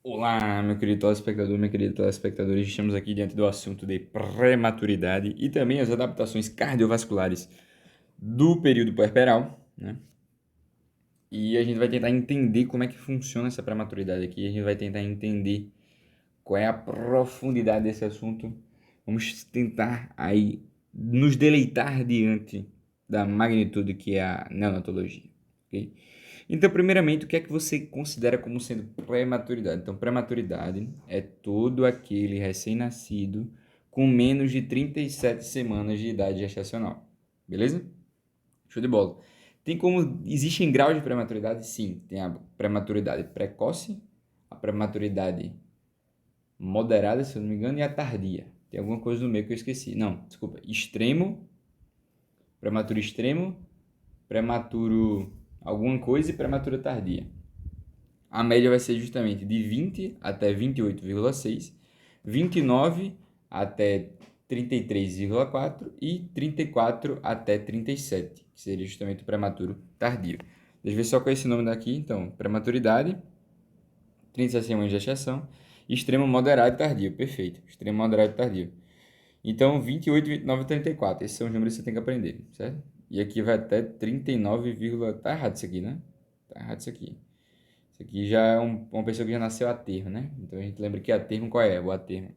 Olá, meu querido telespectador, minha querida telespectadora. Estamos aqui diante do assunto de prematuridade e também as adaptações cardiovasculares do período puerperal, né? E a gente vai tentar entender como é que funciona essa prematuridade aqui. A gente vai tentar entender qual é a profundidade desse assunto. Vamos tentar aí nos deleitar diante da magnitude que é a neonatologia, ok? Então, primeiramente, o que é que você considera como sendo prematuridade? Então, prematuridade é todo aquele recém-nascido com menos de 37 semanas de idade gestacional. Beleza? Show de bola. Existem graus de prematuridade? Sim. Tem a prematuridade precoce, a prematuridade moderada, se eu não me engano, e a tardia. Tem alguma coisa no meio que eu esqueci. Não, desculpa. Extremo, prematuro alguma coisa e prematura tardia. A média vai ser justamente de 20 até 28,6, 29 até 33,4 e 34 até 37, que seria justamente o prematuro tardio. Deixa eu ver só qual é esse nome daqui. Então, prematuridade, 37 semanas de gestação, extremo moderado e tardio. Perfeito. Extremo moderado e tardio. Então, 28, 29 e 34. Esses são os números que você tem que aprender, certo? E aqui vai até 39, tá errado isso aqui, né? Tá errado isso aqui. Isso aqui já é uma pessoa que já nasceu a termo, né? Então a gente lembra que a termo qual é? O a termo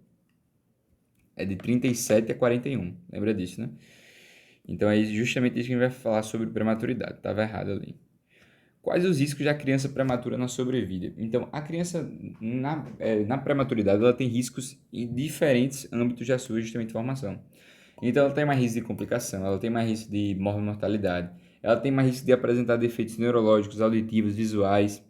é de 37 a 41. Lembra disso, né? Então é justamente isso que a gente vai falar sobre prematuridade. Estava errado ali. Quais os riscos da criança prematura na sobrevida? Então, a criança na prematuridade ela tem riscos em diferentes âmbitos da sua justamente formação. Então, ela tem mais risco de complicação, ela tem mais risco de mortalidade, ela tem mais risco de apresentar defeitos neurológicos, auditivos, visuais,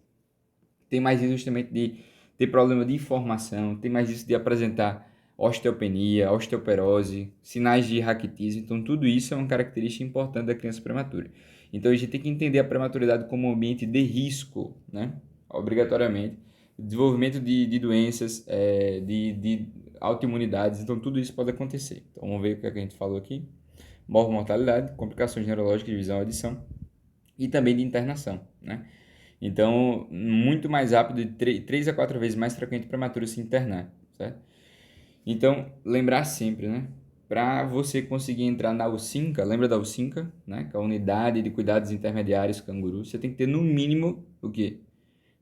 tem mais risco justamente de ter problema de informação, tem mais risco de apresentar osteopenia, osteoporose, sinais de raquitismo. Então, tudo isso é uma característica importante da criança prematura. Então, a gente tem que entender a prematuridade como um ambiente de risco, né? Obrigatoriamente. Desenvolvimento de doenças, de autoimunidades. Então, tudo isso pode acontecer. Então, vamos ver o que a gente falou aqui. Mortalidade, complicações neurológicas de visão e audição e também de internação, né? Então, muito mais rápido, de 3 a 4 vezes mais frequente o prematuro se internar, certo? Então, lembrar sempre, né? Para você conseguir entrar na UCINCA, lembra da UCINCA, né? Que é a Unidade de Cuidados Intermediários Canguru, você tem que ter no mínimo o quê?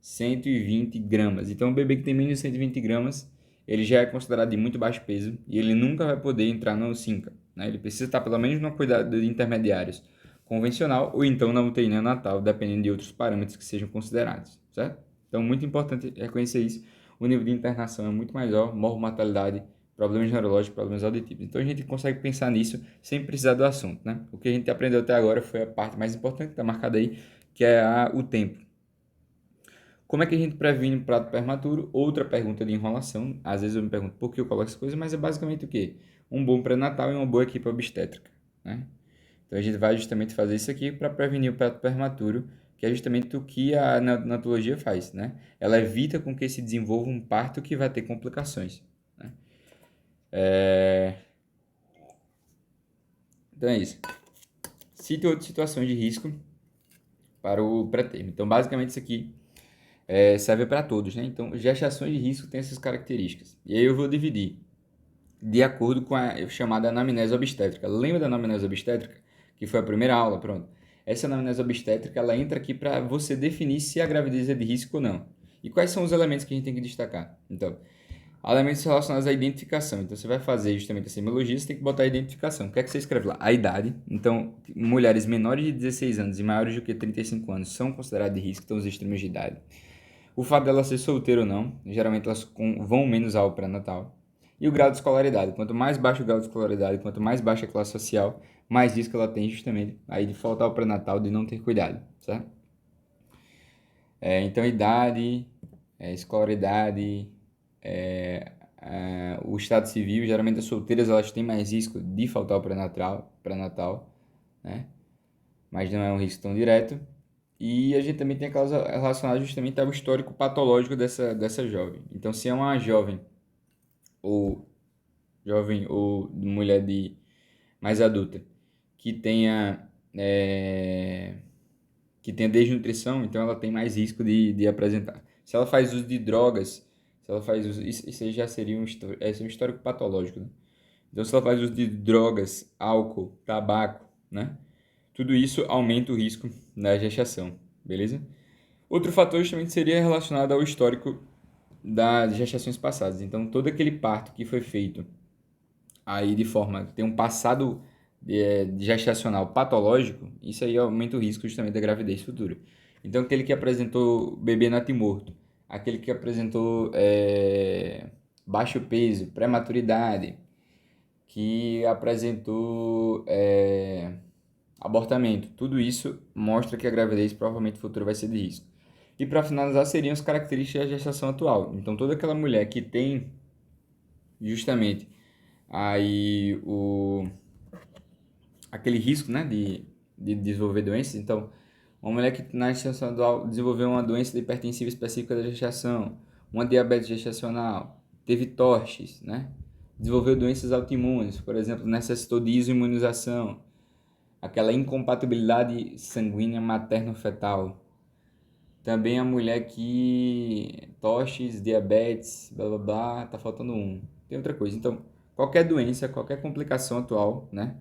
120 gramas. Então, um bebê que tem menos de 120 gramas, ele já é considerado de muito baixo peso e ele nunca vai poder entrar na UCINCA, né? Ele precisa estar pelo menos no cuidado de intermediários convencional ou então na UTI neonatal, dependendo de outros parâmetros que sejam considerados, certo? Então, muito importante reconhecer isso. O nível de internação é muito maior, mortalidade, problemas neurológicos, problemas auditivos. Então, a gente consegue pensar nisso sem precisar do assunto, né? O que a gente aprendeu até agora foi a parte mais importante, que está marcada aí, que é o tempo. Como é que a gente previne um prato prematuro? Outra pergunta de enrolação. Às vezes eu me pergunto por que eu coloco essas coisas, mas é basicamente o quê? Um bom pré-natal e uma boa equipe obstétrica, né? Então a gente vai justamente fazer isso aqui para prevenir o prato prematuro, que é justamente o que a neonatologia faz, né? Ela evita com que se desenvolva um parto que vai ter complicações, né? Então é isso. Cite outras situações de risco para o pré-termo. Então basicamente isso aqui serve para todos, né? Então gestações de risco têm essas características. E aí eu vou dividir de acordo com a chamada anamnese obstétrica. Lembra da anamnese obstétrica? Que foi a primeira aula, pronto. Essa anamnese obstétrica, ela entra aqui para você definir se a gravidez é de risco ou não. E quais são os elementos que a gente tem que destacar? Então, elementos relacionados à identificação. Então, você vai fazer justamente a semiologia, você tem que botar a identificação. O que é que você escreve lá? A idade. Então, mulheres menores de 16 anos e maiores do que 35 anos são consideradas de risco, então os extremos de idade. O fato dela ser solteira ou não, geralmente elas vão menos ao pré-natal. E o grau de escolaridade. Quanto mais baixo o grau de escolaridade, quanto mais baixa a classe social, mais risco ela tem justamente aí de faltar ao pré-natal, de não ter cuidado, certo? Então, idade, escolaridade, o estado civil, geralmente as solteiras elas têm mais risco de faltar ao pré-natal, né? Mas não é um risco tão direto. E a gente também tem aquelas relacionadas justamente ao histórico patológico dessa jovem. Então, se é uma ou jovem ou mulher mais adulta que tenha, que tenha desnutrição, então ela tem mais risco de apresentar. Se ela faz uso de drogas, se ela faz uso, isso aí já seria um histórico patológico, né? Então, se ela faz uso de drogas, álcool, tabaco, né? Tudo isso aumenta o risco da gestação, beleza? Outro fator justamente seria relacionado ao histórico das gestações passadas. Então, todo aquele parto que foi feito aí de forma tem um passado gestacional patológico, isso aí aumenta o risco justamente da gravidez futura. Então, aquele que apresentou bebê natimorto, aquele que apresentou baixo peso, prematuridade, que apresentou abortamento, tudo isso mostra que a gravidez provavelmente futura vai ser de risco. E para finalizar, seriam as características da gestação atual. Então, toda aquela mulher que tem justamente aí aquele risco, né, de desenvolver doenças. Então, uma mulher que na gestação atual desenvolveu uma doença hipertensiva específica da gestação, uma diabetes gestacional, teve TORCHES, né, desenvolveu doenças autoimunes, por exemplo, necessitou de isoimunização, aquela incompatibilidade sanguínea materno-fetal. Também a mulher que TORCHES, diabetes, blá blá blá, tá faltando um. Tem outra coisa. Então, qualquer doença, qualquer complicação atual, né,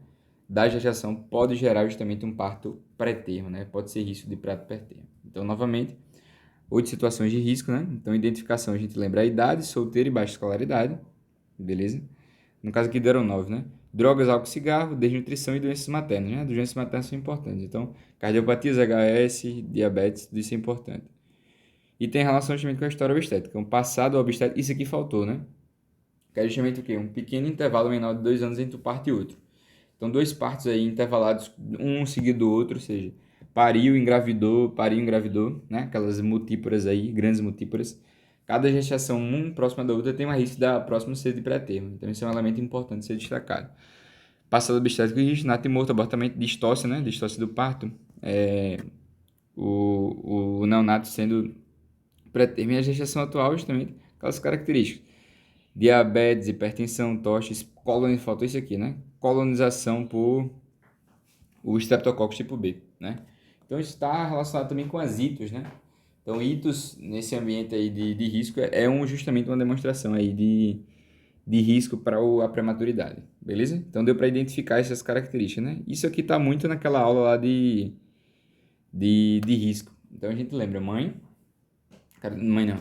da gestação pode gerar justamente um parto pré-termo, né? Pode ser risco de parto pré-termo. Então, novamente, 8 situações de risco, né? Então, identificação, a gente lembra a idade, solteiro e baixa escolaridade, beleza? No caso aqui deram 9, né? Drogas, álcool, cigarro, desnutrição e doenças maternas, né? Doenças maternas são importantes. Então, cardiopatias, HS, diabetes, tudo isso é importante. E tem relação justamente com a história obstétrica. Um passado obstétrico, isso aqui faltou, né? Que é justamente o quê? Um pequeno intervalo menor de 2 anos entre um parto e outro. Então, dois partos aí intervalados, um seguido do outro, ou seja, pariu, engravidou, né? Aquelas multíporas aí, grandes multíporas. Cada gestação, uma próxima da outra, tem um risco da próxima ser de pré-termo. Então, isso é um elemento importante de ser destacado. Passado obstétrico e risco, natimorto, abortamento, distócia, né? Distócia do parto. O neonato sendo pré-termo e a gestação atual, justamente, aquelas características. Diabetes, hipertensão, toches, faltou isso aqui, né? Colonização por o Streptococcus tipo B, né? Então, isso está relacionado também com as itos, né? Então, itos nesse ambiente aí de risco justamente uma demonstração aí de risco para a prematuridade, beleza? Então, deu para identificar essas características, né? Isso aqui está muito naquela aula lá de risco. Então, a gente lembra mãe não,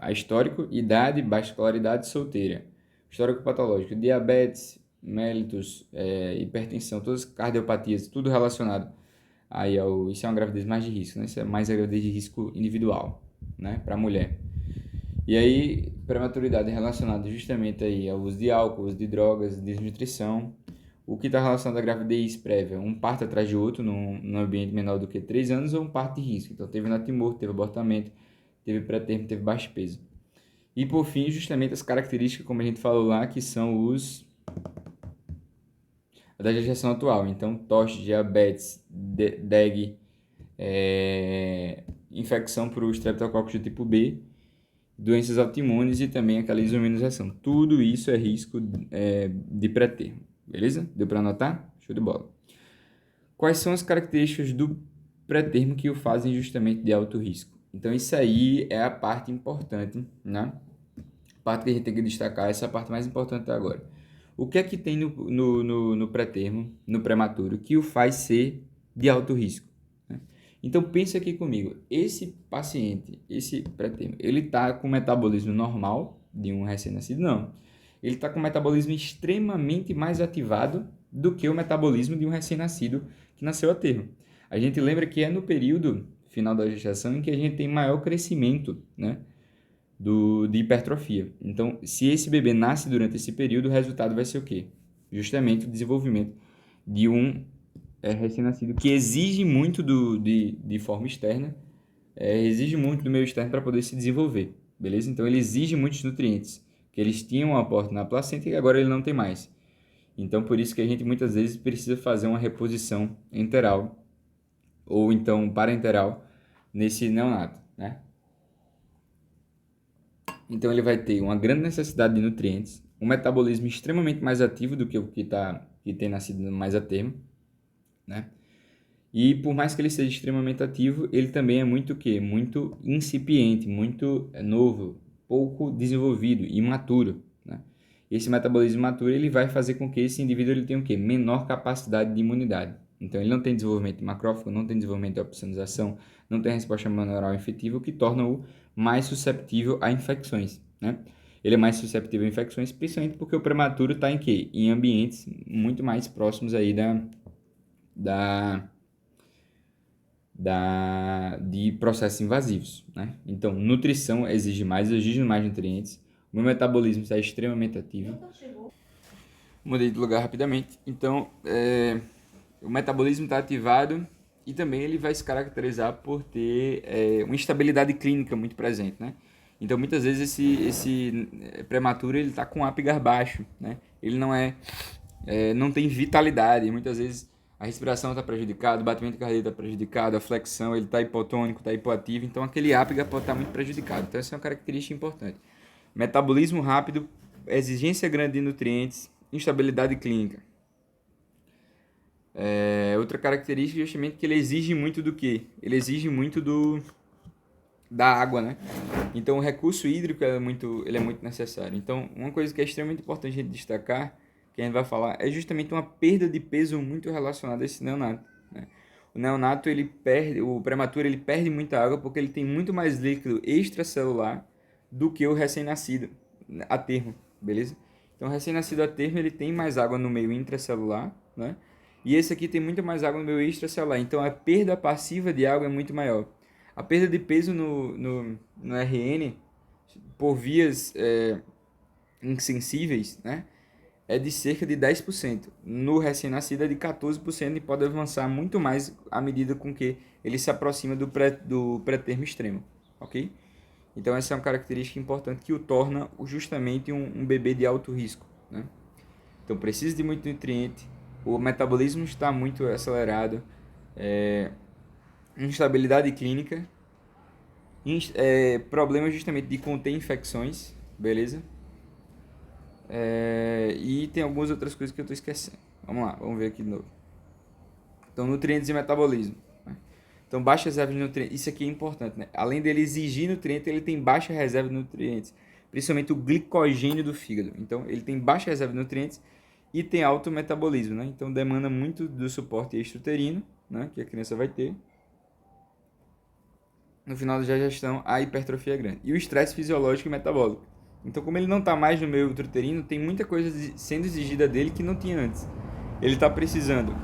a histórico, idade, baixa escolaridade, solteira. Histórico patológico, diabetes, mellitus, hipertensão, todas as cardiopatias, tudo relacionado aí isso é uma gravidez mais de risco, né? Isso é mais a gravidez de risco individual, né, para a mulher. E aí, prematuridade relacionada justamente aí ao uso de álcool, uso de drogas, desnutrição. O que está relacionado à gravidez prévia, um parto atrás de outro, num ambiente menor do que 3 anos, ou um parto de risco. Então, teve natimorto, teve abortamento, teve pré-termo, teve baixo peso. E, por fim, justamente as características, como a gente falou lá, que são os da gestação atual. Então, TORCH, diabetes, DEG, infecção por Streptococcus do tipo B, doenças autoimunes e também aquela isoimunização. Tudo isso é risco de pré-termo, beleza? Deu para anotar? Show de bola. Quais são as características do pré-termo que o fazem justamente de alto risco? Então, isso aí é a parte importante, né? A parte que a gente tem que destacar, essa é a parte mais importante agora. O que é que tem no pré-termo, no prematuro, que o faz ser de alto risco? Né? Então, pense aqui comigo. Esse paciente, esse pré-termo, ele está com metabolismo normal de um recém-nascido? Não. Ele está com o metabolismo extremamente mais ativado do que o metabolismo de um recém-nascido que nasceu a termo. A gente lembra que é no período final da gestação em que a gente tem maior crescimento, né, de hipertrofia. Então, se esse bebê nasce durante esse período, o resultado vai ser o quê? Justamente o desenvolvimento de um recém-nascido que exige muito de forma externa, exige muito do meio externo para poder se desenvolver, beleza? Então, ele exige muitos nutrientes, que eles tinham um aporte na placenta e agora ele não tem mais. Então, por isso que a gente muitas vezes precisa fazer uma reposição enteral ou então parenteral nesse neonato, né? Então, ele vai ter uma grande necessidade de nutrientes, um metabolismo extremamente mais ativo do que o que tem nascido mais a termo, né? E por mais que ele seja extremamente ativo, ele também é muito o quê? Muito incipiente, muito novo. pouco desenvolvido, imaturo, né? Esse metabolismo imaturo ele vai fazer com que esse indivíduo ele tenha o quê? Menor capacidade de imunidade. Então, ele não tem desenvolvimento de macrófago, não tem desenvolvimento de opsonização, não tem resposta neural efetiva, o que torna-o mais susceptível a infecções, né? Ele é mais susceptível a infecções, principalmente porque o prematuro está em quê? Em ambientes muito mais próximos aí de processos invasivos, né? Então, nutrição exige mais nutrientes, o meu metabolismo está extremamente ativo. Mudei de lugar rapidamente. Então, o metabolismo está ativado e também ele vai se caracterizar por ter uma instabilidade clínica muito presente, né? Então, muitas vezes esse prematuro ele está com Apgar baixo, né? Ele não tem vitalidade. Muitas vezes a respiração está prejudicada, o batimento cardíaco está prejudicado, a flexão ele está hipotônico, está hipoativo. Então, aquele Apgar pode estar muito prejudicado. Então, essa é uma característica importante. Metabolismo rápido, exigência grande de nutrientes, instabilidade clínica. Outra característica é justamente que ele exige muito do quê? Ele exige muito da água, né? Então, o recurso hídrico ele é muito necessário. Então, uma coisa que é extremamente importante a gente destacar, que a gente vai falar, é justamente uma perda de peso muito relacionada a esse neonato, né? O neonato, o prematuro, ele perde muita água porque ele tem muito mais líquido extracelular do que o recém-nascido a termo, beleza? Então, o recém-nascido a termo, ele tem mais água no meio intracelular, né? E esse aqui tem muito mais água no meio extracelular. Então, a perda passiva de água é muito maior. A perda de peso no RN, por vias insensíveis, né, é de cerca de 10%. No recém-nascido é de 14% e pode avançar muito mais à medida com que ele se aproxima do pré-termo extremo, ok? Então essa é uma característica importante que o torna justamente um bebê de alto risco, né? Então precisa de muito nutriente, o metabolismo está muito acelerado, instabilidade clínica, problemas justamente de conter infecções, beleza? E tem algumas outras coisas que eu estou esquecendo. Vamos lá, vamos ver aqui de novo. Então, nutrientes e metabolismo, né? Então, baixa reserva de nutrientes. Isso aqui é importante, né? Além dele exigir nutrientes, ele tem baixa reserva de nutrientes. Principalmente o glicogênio do fígado. Então, ele tem baixa reserva de nutrientes e tem alto metabolismo, né? Então, demanda muito do suporte extrauterino, né? Que a criança vai ter. No final da gestão, a hipertrofia é grande. E o estresse fisiológico e metabólico. Então, como ele não está mais no meio intrauterino, tem muita coisa sendo exigida dele que não tinha antes. Ele está precisando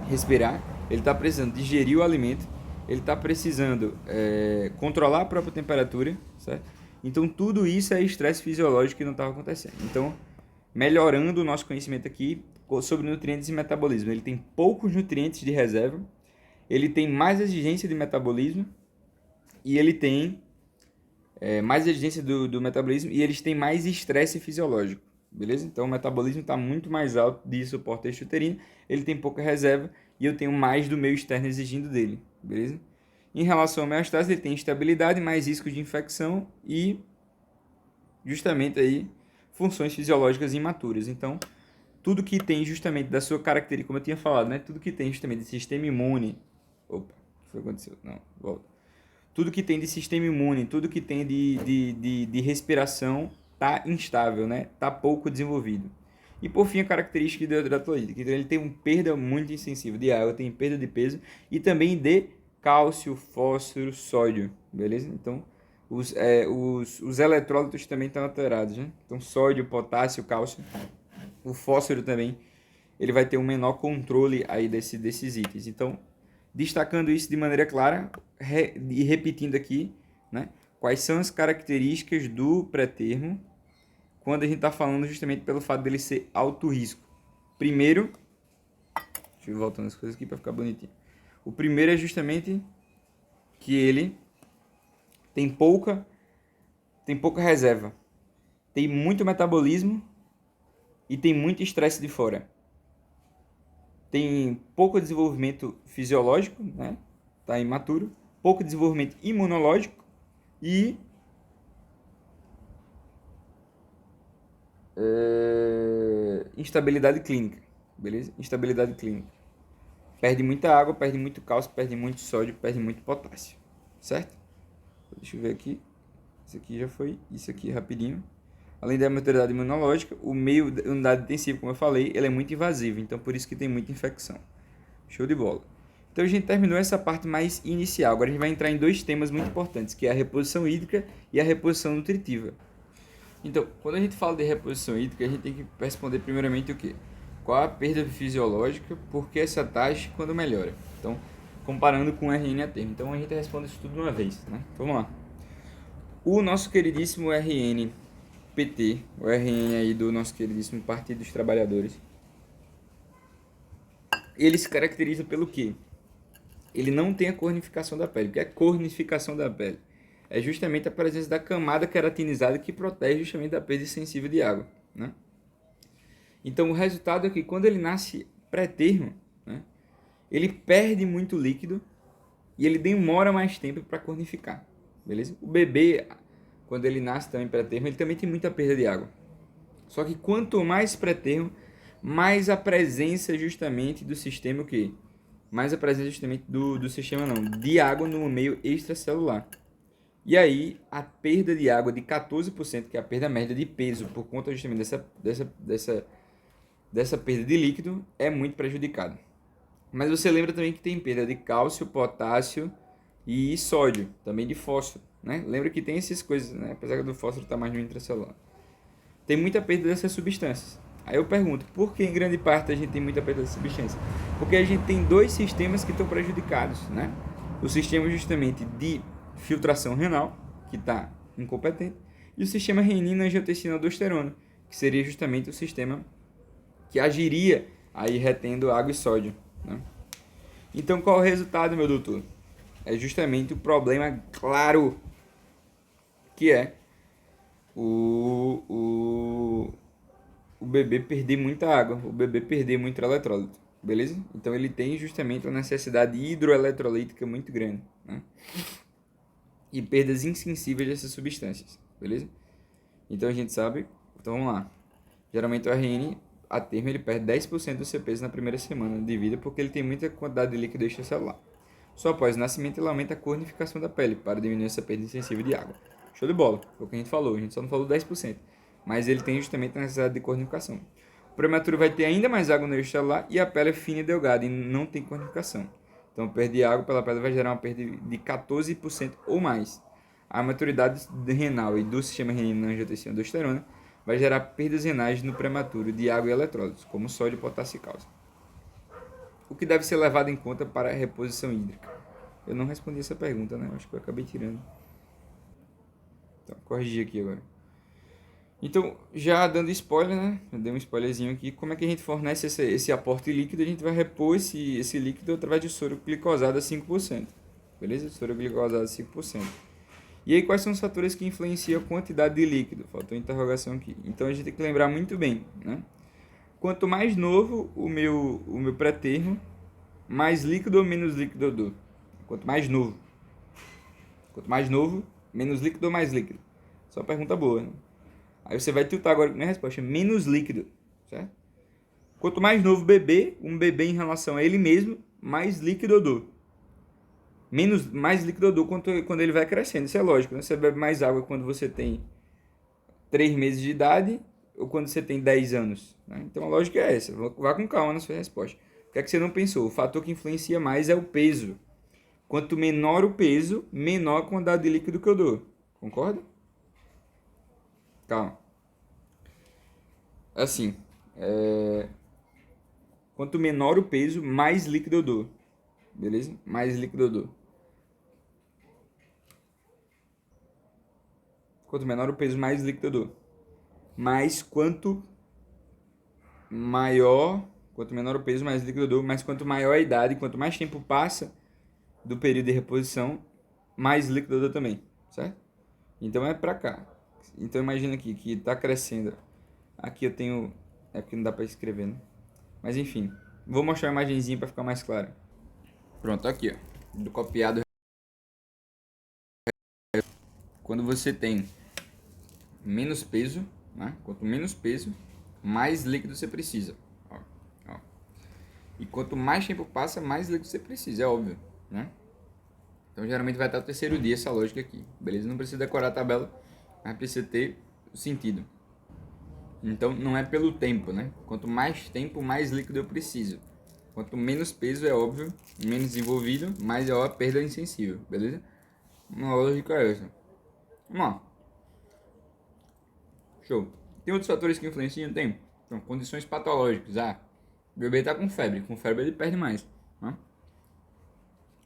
respirar, ele está precisando digerir o alimento, ele está precisando controlar a própria temperatura, certo? Então, tudo isso é estresse fisiológico que não estava acontecendo. Então, melhorando o nosso conhecimento aqui sobre nutrientes e metabolismo. Ele tem poucos nutrientes de reserva, ele tem mais exigência de metabolismo, e ele tem mais exigência do metabolismo e eles têm mais estresse fisiológico, beleza? Então o metabolismo está muito mais alto de suporte extrauterino, ele tem pouca reserva e eu tenho mais do meio externo exigindo dele, beleza? Em relação ao homeostase, ele tem estabilidade, mais risco de infecção e justamente aí funções fisiológicas imaturas. Então, tudo que tem justamente da sua característica, como eu tinha falado, né? Tudo que tem justamente de sistema imune. Opa, o que foi que aconteceu? Não, volta. Tudo que tem de sistema imune, tudo que tem de respiração tá instável, né? Tá pouco desenvolvido. E por fim, a característica hidratolítica. Então, ele tem uma perda muito insensível de água, tem perda de peso e também de cálcio, fósforo, sódio, beleza? Então, os eletrólitos também estão alterados, né? Então, sódio, potássio, cálcio, o fósforo também, ele vai ter um menor controle aí desses itens. Então, destacando isso de maneira clara e repetindo aqui, né, quais são as características do pré-termo quando a gente está falando justamente pelo fato dele ser alto risco. Primeiro, deixa eu voltar as coisas aqui para ficar bonitinho. O primeiro é justamente que ele tem pouca reserva, tem muito metabolismo e tem muito estresse de fora. Tem pouco desenvolvimento fisiológico, né? Tá imaturo, pouco desenvolvimento imunológico e instabilidade clínica, beleza? Instabilidade clínica. Perde muita água, perde muito cálcio, perde muito sódio, perde muito potássio, certo? Deixa eu ver aqui. Isso aqui já foi, isso aqui rapidinho. Além da maturidade imunológica, o meio da unidade intensiva, como eu falei, ele é muito invasivo, então por isso que tem muita infecção. Show de bola. Então a gente terminou essa parte mais inicial. Agora a gente vai entrar em dois temas muito importantes, que é a reposição hídrica e a reposição nutritiva. Então, quando a gente fala de reposição hídrica, a gente tem que responder primeiramente o quê? Qual a perda fisiológica, por que essa taxa quando melhora? Então, comparando com o RN a termo. Então a gente responde isso tudo de uma vez, né? Vamos lá. O nosso queridíssimo RN-PT, o RN aí do nosso queridíssimo Partido dos Trabalhadores, ele se caracteriza pelo quê? Ele não tem a cornificação da pele. O que é cornificação da pele? É justamente a presença da camada queratinizada que protege justamente da perda sensível de água, né? Então o resultado é que quando ele nasce pré-termo, né, ele perde muito líquido e ele demora mais tempo para cornificar, beleza? O bebê, quando ele nasce também pré-termo, ele também tem muita perda de água. Só que quanto mais pré-termo, mais a presença justamente do sistema, o quê? Mais a presença justamente do sistema não, de água no meio extracelular. E aí, a perda de água de 14%, que é a perda média de peso, por conta justamente dessa perda de líquido, é muito prejudicada. Mas você lembra também que tem perda de cálcio, potássio e sódio, também de fósforo, né? Lembra que tem essas coisas, né? Apesar do fósforo estar mais no intracelular. Tem muita perda dessas substâncias. Aí eu pergunto, por que em grande parte a gente tem muita perda dessas substâncias? Porque a gente tem dois sistemas que estão prejudicados, né? O sistema justamente de filtração renal, que está incompetente, e o sistema renina-angiotensina-aldosterona, que seria justamente o sistema que agiria aí retendo água e sódio, né? Então qual é o resultado, meu doutor? É justamente o problema claro que é o bebê perder muita água, o bebê perder muito eletrólito, beleza? Então ele tem justamente uma necessidade hidroeletrolítica muito grande, né? E perdas insensíveis dessas substâncias, beleza? Então a gente sabe, então vamos lá. Geralmente o RN a termo ele perde 10% do seu peso na primeira semana de vida porque ele tem muita quantidade de líquido extracelular. Só após o nascimento ele aumenta a cornificação da pele para diminuir essa perda insensível de água. Show de bola, foi o que a gente falou, a gente só não falou 10%, mas ele tem justamente a necessidade de cornificação. O prematuro vai ter ainda mais água no extracelular e a pele é fina e delgada e não tem cornificação. Então, perder água pela pele vai gerar uma perda de 14% ou mais. A maturidade renal e do sistema renina-angiotensina-aldosterona vai gerar perdas renais no prematuro de água e eletrólitos, como sódio, potássio e cálcio. O que deve ser levado em conta para a reposição hídrica? Eu não respondi essa pergunta, né? Eu acho que eu acabei tirando. Então, corrigir aqui agora. Então, já dando spoiler, né? Eu dei um spoilerzinho aqui. Como é que a gente fornece esse aporte líquido? A gente vai repor esse líquido através de soro glicosado a 5%. Beleza? Soro glicosado a 5%. E aí, quais são os fatores que influenciam a quantidade de líquido? Faltou interrogação aqui. Então, a gente tem que lembrar muito bem, né? Quanto mais novo o meu pré-termo, mais líquido ou menos líquido eu dou? Quanto mais novo. Quanto mais novo, menos líquido ou mais líquido? Só uma pergunta boa, né? Aí você vai tiltar agora com a minha resposta. Menos líquido, certo? Quanto mais novo o bebê, um bebê em relação a ele mesmo, mais líquido eu dou. Mais líquido eu dou quando ele vai crescendo. Isso é lógico, né? Você bebe mais água quando você tem 3 meses de idade ou quando você tem 10 anos, né? Então a lógica é essa. Vá com calma na sua resposta. O que é que você não pensou? O fator que influencia mais é o peso. Quanto menor o peso, menor a quantidade de líquido que eu dou. Concorda? Calma. Assim, quanto menor o peso, mais líquido eu dou. Beleza? Mais líquido eu dou. Quanto menor o peso, mais líquido eu dou. Mas quanto menor o peso, mais líquido eu dou. Mas quanto maior a idade, quanto mais tempo passa do período de reposição, mais líquido eu dou também. Certo? Então é pra cá. Então imagina aqui que tá crescendo. Aqui eu tenho... É porque não dá pra escrever, né? Mas enfim. Vou mostrar a imagenzinha pra ficar mais claro. Pronto, aqui ó. Do copiado. Quando você tem menos peso, né? Quanto menos peso, mais líquido você precisa. Ó, E quanto mais tempo passa, mais líquido você precisa, é óbvio, né? Então, geralmente vai até o terceiro dia essa lógica aqui, beleza? Não precisa decorar a tabela, mas precisa ter o sentido. Então, não é pelo tempo, né? Quanto mais tempo, mais líquido eu preciso. Quanto menos peso, é óbvio, menos desenvolvido, mais é a perda insensível, beleza? Uma lógica é essa. Vamos lá. Show. Tem outros fatores que influenciam? Tem. Então, condições patológicas. O bebê tá com febre. Com febre ele perde mais. Né?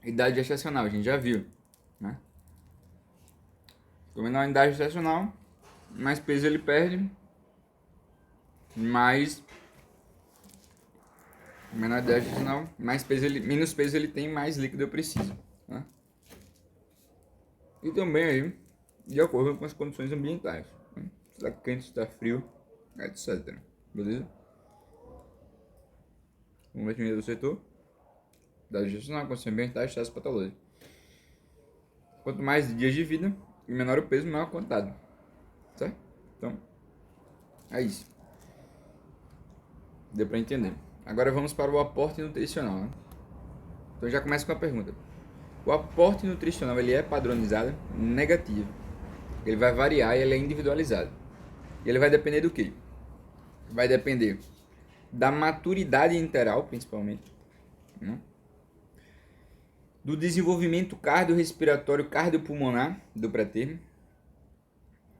Idade gestacional, a gente já viu. Né? Quanto menor a idade gestacional, mais peso ele perde, mais menor a idade gestacional, menos peso ele tem, mais líquido eu preciso. Né? E também aí, de acordo com as condições ambientais. Né? Se está quente, se está frio, etc. Beleza? Vamos ver se do setor. Idade gestacional, condições ambientais, status patológico. Quanto mais dias de vida, menor o peso, maior a quantidade. Certo? Então, é isso. Deu para entender. Agora vamos para o aporte nutricional. Né? Então já começa com a pergunta. O aporte nutricional ele é padronizado? Negativo. Ele vai variar e ele é individualizado. E ele vai depender do quê? Vai depender da maturidade interal, principalmente. Né? Do desenvolvimento cardiorrespiratório cardiopulmonar do pré-termo.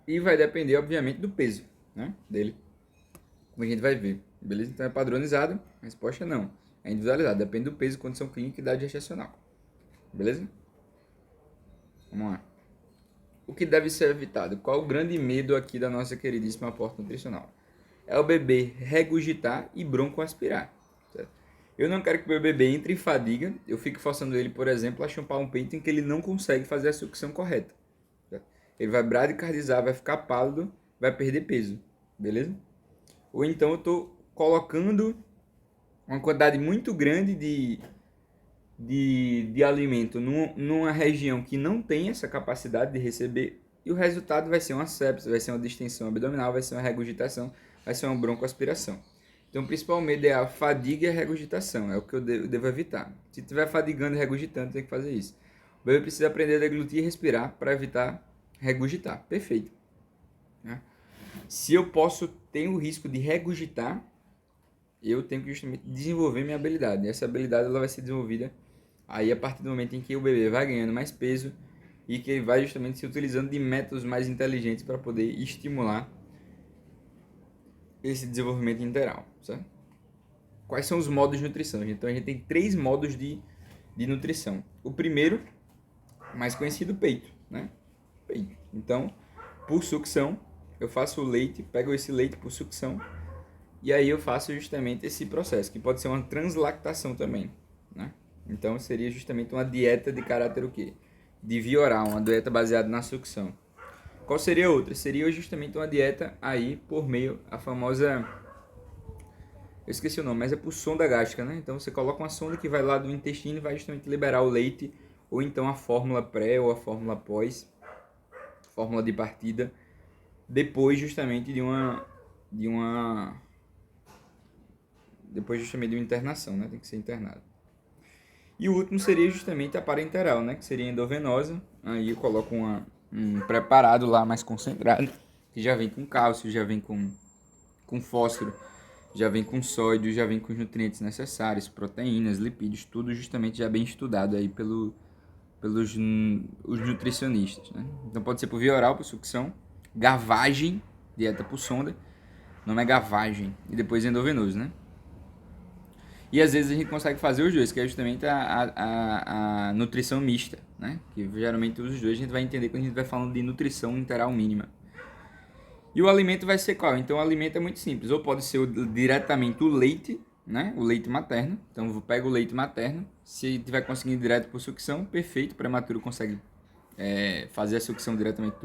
E vai depender, obviamente, do peso, né, dele. Como a gente vai ver. Beleza? Então é padronizado. A resposta é não. É individualizado. Depende do peso, condição clínica e idade gestacional. Beleza? Vamos lá. O que deve ser evitado? Qual o grande medo aqui da nossa queridíssima aporte nutricional? É o bebê regurgitar e broncoaspirar. Certo? Eu não quero que o bebê entre em fadiga. Eu fico forçando ele, por exemplo, a chupar um peito em que ele não consegue fazer a sucção correta. Certo? Ele vai bradicardizar, vai ficar pálido, vai perder peso. Beleza? Ou então eu estou colocando uma quantidade muito grande de alimento numa região que não tem essa capacidade de receber, e o resultado vai ser uma sepse, vai ser uma distensão abdominal, vai ser uma regurgitação, vai ser uma broncoaspiração. Então o principal medo é a fadiga e a regurgitação, é o que eu devo evitar. Se estiver fadigando e regurgitando, tem que fazer isso. O bebê precisa aprender a deglutir e respirar para evitar regurgitar. Perfeito. Né? Se eu tenho o risco de regurgitar, eu tenho que justamente desenvolver minha habilidade. E essa habilidade ela vai ser desenvolvida aí a partir do momento em que o bebê vai ganhando mais peso e que ele vai justamente se utilizando de métodos mais inteligentes para poder estimular esse desenvolvimento integral, certo? Quais são os modos de nutrição? Então a gente tem 3 modos de nutrição. O primeiro, mais conhecido, peito, né? Peito. Então, por sucção, eu faço o leite, pego esse leite por sucção e aí eu faço justamente esse processo, que pode ser uma translactação também, né? Então seria justamente uma dieta de caráter o quê? De via oral, uma dieta baseada na sucção. Qual seria outra? Seria justamente uma dieta aí por meio, a famosa... Eu esqueci o nome, mas é por sonda gástrica, né? Então você coloca uma sonda que vai lá do intestino e vai justamente liberar o leite, ou então a fórmula pré ou a fórmula pós, fórmula de partida, depois justamente de uma internação, né? Tem que ser internado. E o último seria justamente a parenteral, né? Que seria endovenosa. Aí eu coloco um preparado lá mais concentrado, que já vem com cálcio, já vem com fósforo, já vem com sódio, já vem com os nutrientes necessários, proteínas, lipídios, tudo justamente já bem estudado aí pelos os nutricionistas, né? Então pode ser por via oral, por sucção, gavagem, dieta por sonda, não é gavagem, e depois endovenoso, né? E às vezes a gente consegue fazer os dois, que é justamente a nutrição mista, né? Que geralmente os dois a gente vai entender quando a gente vai falando de nutrição interal mínima. E o alimento vai ser qual? Então o alimento é muito simples, ou pode ser diretamente o leite, né? O leite materno. Então eu pego o leite materno, se tiver conseguindo direto por sucção, perfeito, o prematuro consegue fazer a sucção diretamente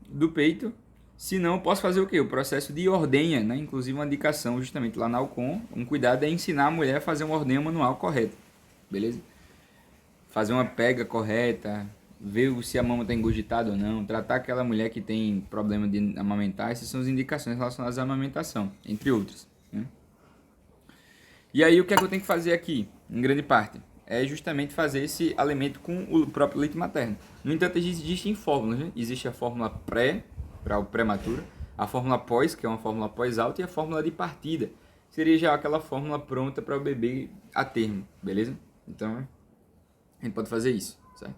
do peito. Se não, posso fazer o quê? O processo de ordenha, né? Inclusive uma indicação justamente lá na Alcon, um cuidado é ensinar a mulher a fazer uma ordenha manual correta, beleza? Fazer uma pega correta, ver se a mama está engurgitada ou não, tratar aquela mulher que tem problema de amamentar, essas são as indicações relacionadas à amamentação, entre outras, né? E aí o que é que eu tenho que fazer aqui, em grande parte? é justamente fazer esse alimento com o próprio leite materno. No entanto, existem fórmulas, né? Existe a fórmula pré, para o prematuro, a fórmula pós, que é uma fórmula pós-alta, e a fórmula de partida, seria já aquela fórmula pronta para o bebê a termo, beleza? Então, a gente pode fazer isso, certo?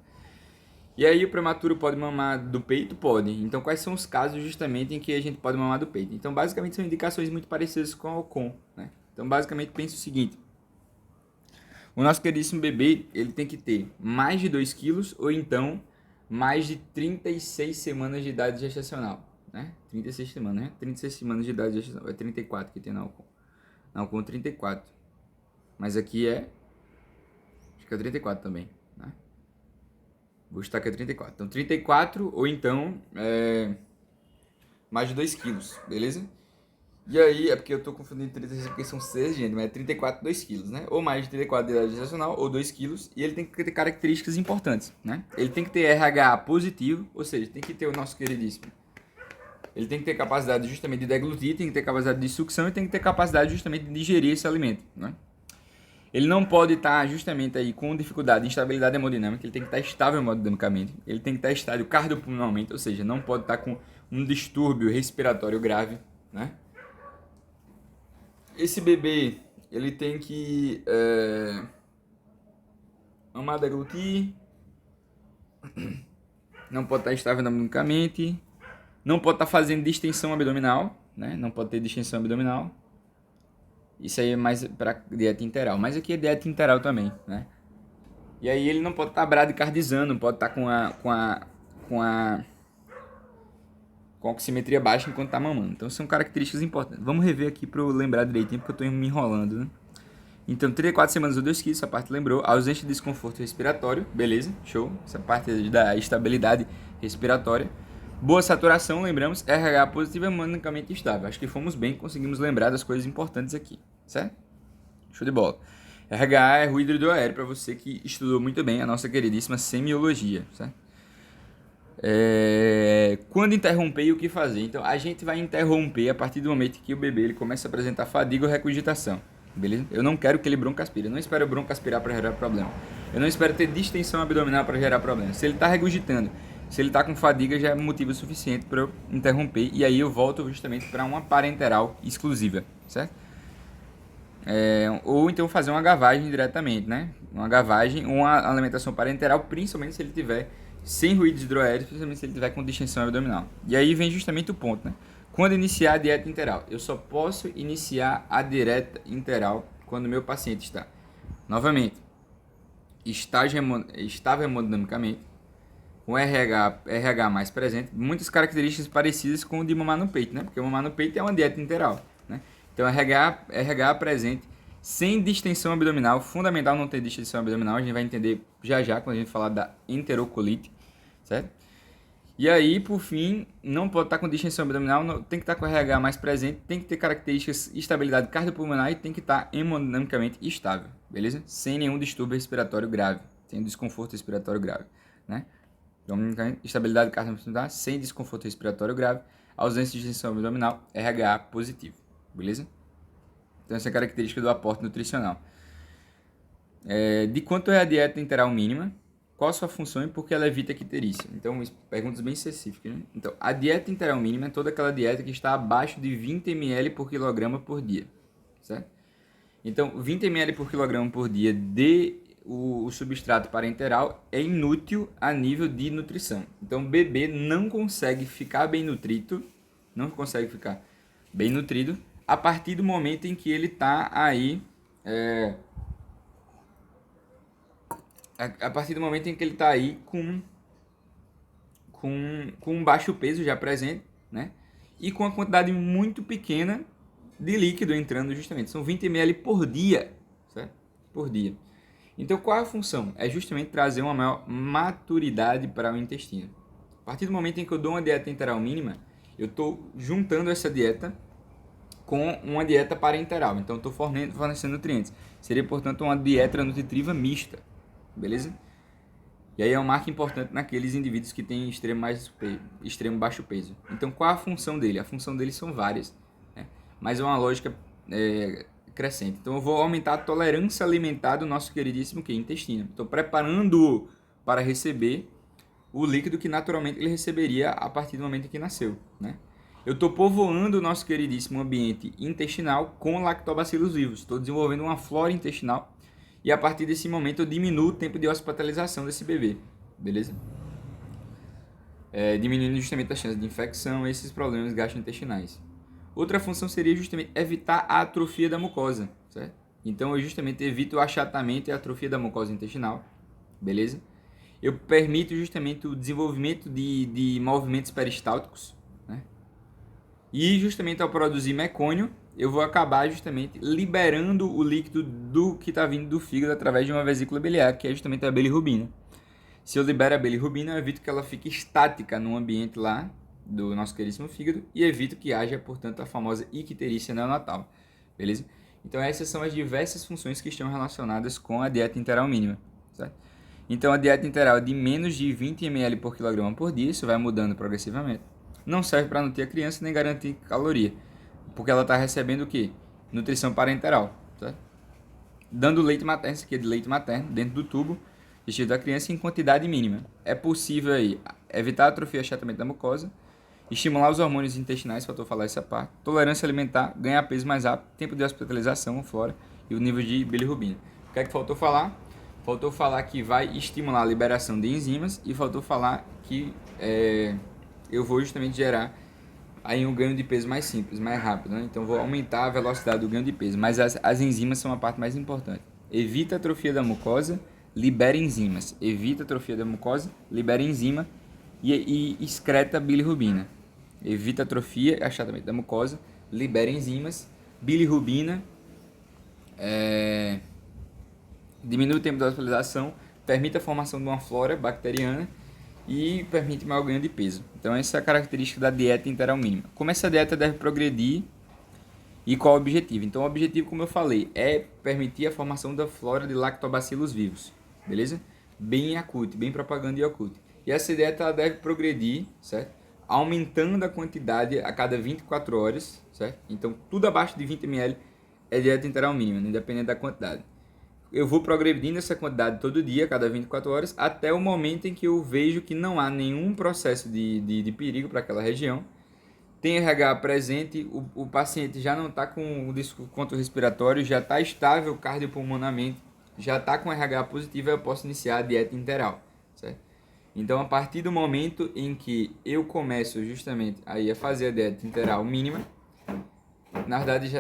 E aí o prematuro pode mamar do peito? Pode. Então quais são os casos justamente em que a gente pode mamar do peito? Então basicamente são indicações muito parecidas com a Alcon, né? Então basicamente pensa o seguinte: o nosso queridíssimo bebê, ele tem que ter mais de 2 quilos ou então mais de 36 semanas de idade gestacional, né? 36 semanas, né? 36 semanas de idade gestacional. É 34 que tem na Alcon. Na Alcon 34. Mas aqui acho que é 34 também, né? Vou estar aqui a 34. Então 34 ou então mais de 2 quilos, beleza? E aí, é porque eu tô confundindo 36 porque são 6, gente, mas é 34, 2 quilos, né? Ou mais de 34 de idade gestacional, ou 2 quilos, e ele tem que ter características importantes, né? Ele tem que ter RH positivo, ou seja, tem que ter o nosso queridíssimo. Ele tem que ter capacidade justamente de deglutir, tem que ter capacidade de sucção e tem que ter capacidade justamente de digerir esse alimento, né? Ele não pode estar justamente aí com dificuldade de instabilidade hemodinâmica, ele tem que estar estável hemodinamicamente, ele tem que estar estável cardiopulmonalmente, ou seja, não pode estar com um distúrbio respiratório grave, né? Esse bebê, ele tem que amar deglutir, não pode estar estável hemodinamicamente, não pode estar fazendo distensão abdominal, né? Não pode ter distensão abdominal. Isso aí é mais para dieta interal, mas aqui é dieta interal também, né? E aí ele não pode estar bradicardizando, não pode estar com a oximetria baixa enquanto está mamando. Então são características importantes. Vamos rever aqui para eu lembrar direitinho, porque eu estou me enrolando, né? Então 34 semanas ou 2 quilos, essa parte lembrou. Ausência de desconforto respiratório, beleza, show. Essa parte da estabilidade respiratória. Boa saturação, lembramos. RH positivo é hemodinamicamente estável. Acho que fomos bem, conseguimos lembrar das coisas importantes aqui, certo? Show de bola. RH é ruído hidroaéreo para você que estudou muito bem a nossa queridíssima semiologia, certo? Quando interromper e o que fazer? Então a gente vai interromper a partir do momento que o bebê ele começa a apresentar fadiga ou recogitação, beleza? Eu não quero que ele broncoaspire, eu não espero broncoaspirar para gerar problema, eu não espero ter distensão abdominal para gerar problema. Se ele está regurgitando, se ele está com fadiga, já é motivo suficiente para eu interromper, e aí eu volto justamente para uma parenteral exclusiva, certo? Ou então fazer uma gavagem diretamente, né? Uma gavagem, uma alimentação parenteral, principalmente se ele tiver sem ruídos hidroaéreos, principalmente se ele tiver com distensão abdominal. E aí vem justamente o ponto, né? Quando iniciar a dieta interal? Eu só posso iniciar a dieta interal quando o meu paciente está, novamente, estável hemodinamicamente, com RH mais presente, muitas características parecidas com o de mamar no peito, né? Porque mamar no peito é uma dieta interal, né? Então, RH presente, sem distensão abdominal, fundamental não ter distensão abdominal, a gente vai entender já quando a gente falar da enterocolite, certo? E aí, por fim, não pode estar com distensão abdominal, tem que estar com RH mais presente, tem que ter características de estabilidade cardiopulmonar e tem que estar hemodinamicamente estável, beleza? Sem nenhum distúrbio respiratório grave, sem desconforto respiratório grave, né? Então, estabilidade cardiopulmonar sem desconforto respiratório grave, ausência de distensão abdominal, RH positivo, beleza? Então, essa é a característica do aporte nutricional. De quanto é a dieta interal mínima? Qual a sua função e por que ela evita quiterícia? Então, perguntas bem específicas, né? Então, a dieta interal mínima é toda aquela dieta que está abaixo de 20 ml por quilograma por dia, certo? Então, 20 ml por quilograma por dia de o substrato parenteral é inútil a nível de nutrição. Então, o bebê não consegue ficar bem nutrido a partir do momento em que ele está aí... a partir do momento em que ele está aí com um baixo peso já presente, né? E com uma quantidade muito pequena de líquido entrando justamente. São 20 ml por dia, certo? Por dia. Então, qual é a função? É justamente trazer uma maior maturidade para o intestino. A partir do momento em que eu dou uma dieta interal mínima, eu estou juntando essa dieta com uma dieta parenteral. Então, estou fornecendo nutrientes. Seria, portanto, uma dieta nutritiva mista. Beleza? E aí é uma marca importante naqueles indivíduos que têm extremo baixo peso. Então, qual a função dele? A função dele são várias, né? Mas é uma lógica crescente. Então eu vou aumentar a tolerância alimentar do nosso queridíssimo intestino. Estou preparando-o para receber o líquido que naturalmente ele receberia a partir do momento em que nasceu, né? Eu estou povoando o nosso queridíssimo ambiente intestinal com lactobacilos vivos. Estou desenvolvendo uma flora intestinal e a partir desse momento eu diminuo o tempo de hospitalização desse bebê, beleza? Diminuindo justamente a chance de infecção e esses problemas gastrointestinais. Outra função seria justamente evitar a atrofia da mucosa, certo? Então eu justamente evito o achatamento e a atrofia da mucosa intestinal, beleza? Eu permito justamente o desenvolvimento de movimentos peristálticos, né? E justamente ao produzir mecônio, eu vou acabar justamente liberando o líquido do que está vindo do fígado através de uma vesícula biliar, que é justamente a bilirrubina. Se eu libero a bilirrubina, eu evito que ela fique estática no ambiente lá do nosso queridíssimo fígado e evito que haja, portanto, a famosa icterícia neonatal, beleza? Então essas são as diversas funções que estão relacionadas com a dieta enteral mínima, certo? Então a dieta enteral de menos de 20 ml por quilograma por dia, isso vai mudando progressivamente, não serve para nutrir a criança nem garantir caloria, porque ela está recebendo o quê? Nutrição parenteral, certo? Dando leite materno, isso aqui é de leite materno, dentro do tubo, digestivo da criança em quantidade mínima. É possível aí evitar a atrofia e achatamento da mucosa, estimular os hormônios intestinais, faltou falar essa parte, tolerância alimentar, ganhar peso mais rápido, tempo de hospitalização, flora e o nível de bilirrubina. O que é que faltou falar? Faltou falar que vai estimular a liberação de enzimas e faltou falar que eu vou justamente gerar aí um ganho de peso mais simples, mais rápido, né? Então vou aumentar a velocidade do ganho de peso, mas as enzimas são a parte mais importante. Evita a atrofia da mucosa, libera enzimas. Evita a atrofia da mucosa, libera enzima e excreta bilirrubina. Evita a atrofia e achatamento da mucosa, libera enzimas, bilirrubina, diminui o tempo da hospitalização, permite a formação de uma flora bacteriana e permite maior ganho de peso. Então essa é a característica da dieta enteral mínima. Como essa dieta deve progredir e qual o objetivo? Então o objetivo, como eu falei, é permitir a formação da flora de lactobacilos vivos, beleza? Bem acute, bem propaganda e acute. E essa dieta ela deve progredir, certo? Aumentando a quantidade a cada 24 horas, certo? Então tudo abaixo de 20 ml é dieta enteral mínima, independente da quantidade. Eu vou progredindo essa quantidade todo dia, a cada 24 horas, até o momento em que eu vejo que não há nenhum processo de perigo para aquela região. Tem RH presente, o paciente já não está com o desconto respiratório, já está estável cardiopulmonarmente, já está com RH positivo, eu posso iniciar a dieta enteral, certo? Então, a partir do momento em que eu começo justamente aí a fazer a dieta enteral mínima, na verdade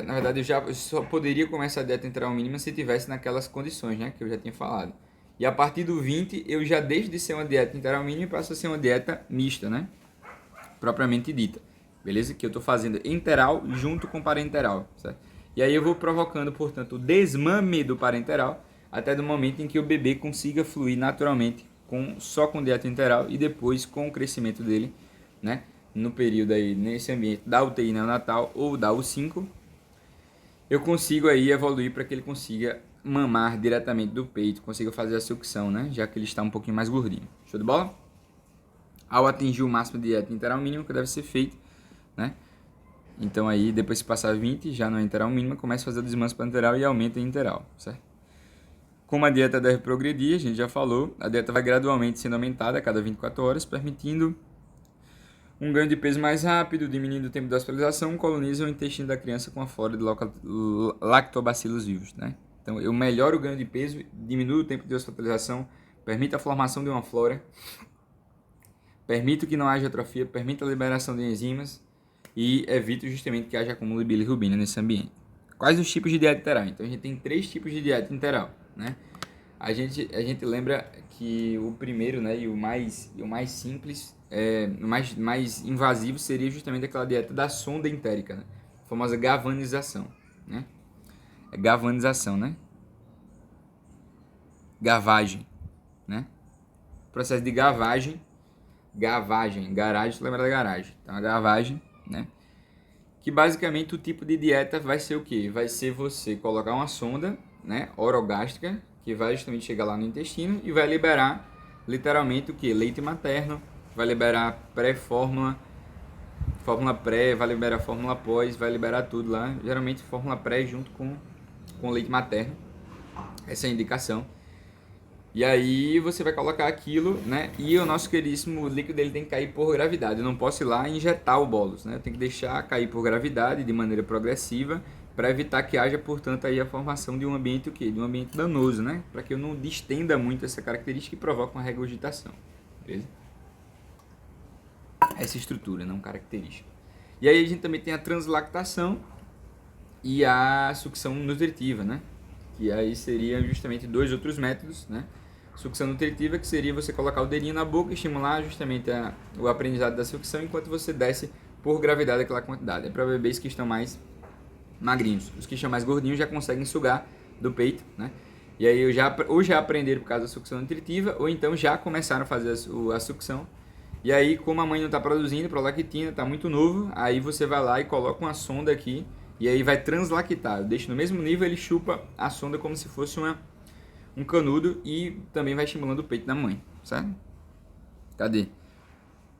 eu só poderia começar a dieta enteral mínima se tivesse naquelas condições, né, que eu já tinha falado. E a partir do 20, eu já deixo de ser uma dieta enteral mínima e passo a ser uma dieta mista, né, propriamente dita. Beleza? Que eu estou fazendo enteral junto com parenteral, certo? E aí eu vou provocando, portanto, o desmame do parenteral até do momento em que o bebê consiga fluir naturalmente só com dieta enteral e depois com o crescimento dele, né? No período aí, nesse ambiente da UTI neonatal ou da U5, eu consigo aí evoluir para que ele consiga mamar diretamente do peito, consiga fazer a sucção, né? Já que ele está um pouquinho mais gordinho. Show de bola? Ao atingir o máximo de dieta enteral mínimo que deve ser feito, né? Então aí, depois que passar 20, já não é enteral mínima, começa a fazer o desmanso parenteral e aumenta em enteral, certo? Como a dieta deve progredir, a gente já falou, a dieta vai gradualmente sendo aumentada a cada 24 horas, permitindo um ganho de peso mais rápido, diminuindo o tempo de hospitalização, coloniza o intestino da criança com a flora de lactobacilos vivos, né? Então eu melhoro o ganho de peso, diminuo o tempo de hospitalização, permite a formação de uma flora, permito que não haja atrofia, permite a liberação de enzimas e evito justamente que haja acúmulo de bilirrubina nesse ambiente. Quais os tipos de dieta enteral? Então a gente tem 3 tipos de dieta enteral, né? A gente lembra que o primeiro, né, e o mais simples, o mais invasivo seria justamente aquela dieta da sonda entérica, né? A famosa galvanização, né? É galvanização, né? Gavagem, né? Processo de gavagem, garagem, tu lembra da garagem? Então a gavagem, né? Que basicamente o tipo de dieta vai ser o quê? Vai ser você colocar uma sonda, né, orogástrica, que vai justamente chegar lá no intestino e vai liberar literalmente o quê? Leite materno, vai liberar pré-fórmula, fórmula pré, vai liberar fórmula pós, vai liberar tudo lá. Geralmente fórmula pré junto com com leite materno, essa é a indicação. E aí você vai colocar aquilo, né? E o nosso queridíssimo líquido ele tem que cair por gravidade. Eu não posso ir lá e injetar o bolos, né? Eu tenho que deixar cair por gravidade de maneira progressiva para evitar que haja, portanto, aí a formação de um ambiente o quê? De um ambiente danoso, né? Para que eu não distenda muito essa característica e provoque uma regurgitação. Beleza? Essa estrutura, não característica. E aí a gente também tem a translactação e a sucção nutritiva, né? Que aí seriam justamente dois outros métodos, né? Sucção nutritiva, que seria você colocar o dedinho na boca e estimular justamente o aprendizado da sucção enquanto você desce por gravidade aquela quantidade. É para bebês que estão mais magrinhos. Os que estão mais gordinhos já conseguem sugar do peito, né? E aí ou já aprenderam por causa da sucção nutritiva, ou então já começaram a fazer a sucção. E aí, como a mãe não está produzindo prolactina, está muito novo, aí você vai lá e coloca uma sonda aqui, e aí vai translactar. Deixa no mesmo nível, ele chupa a sonda como se fosse um canudo e também vai estimulando o peito da mãe, certo? Cadê?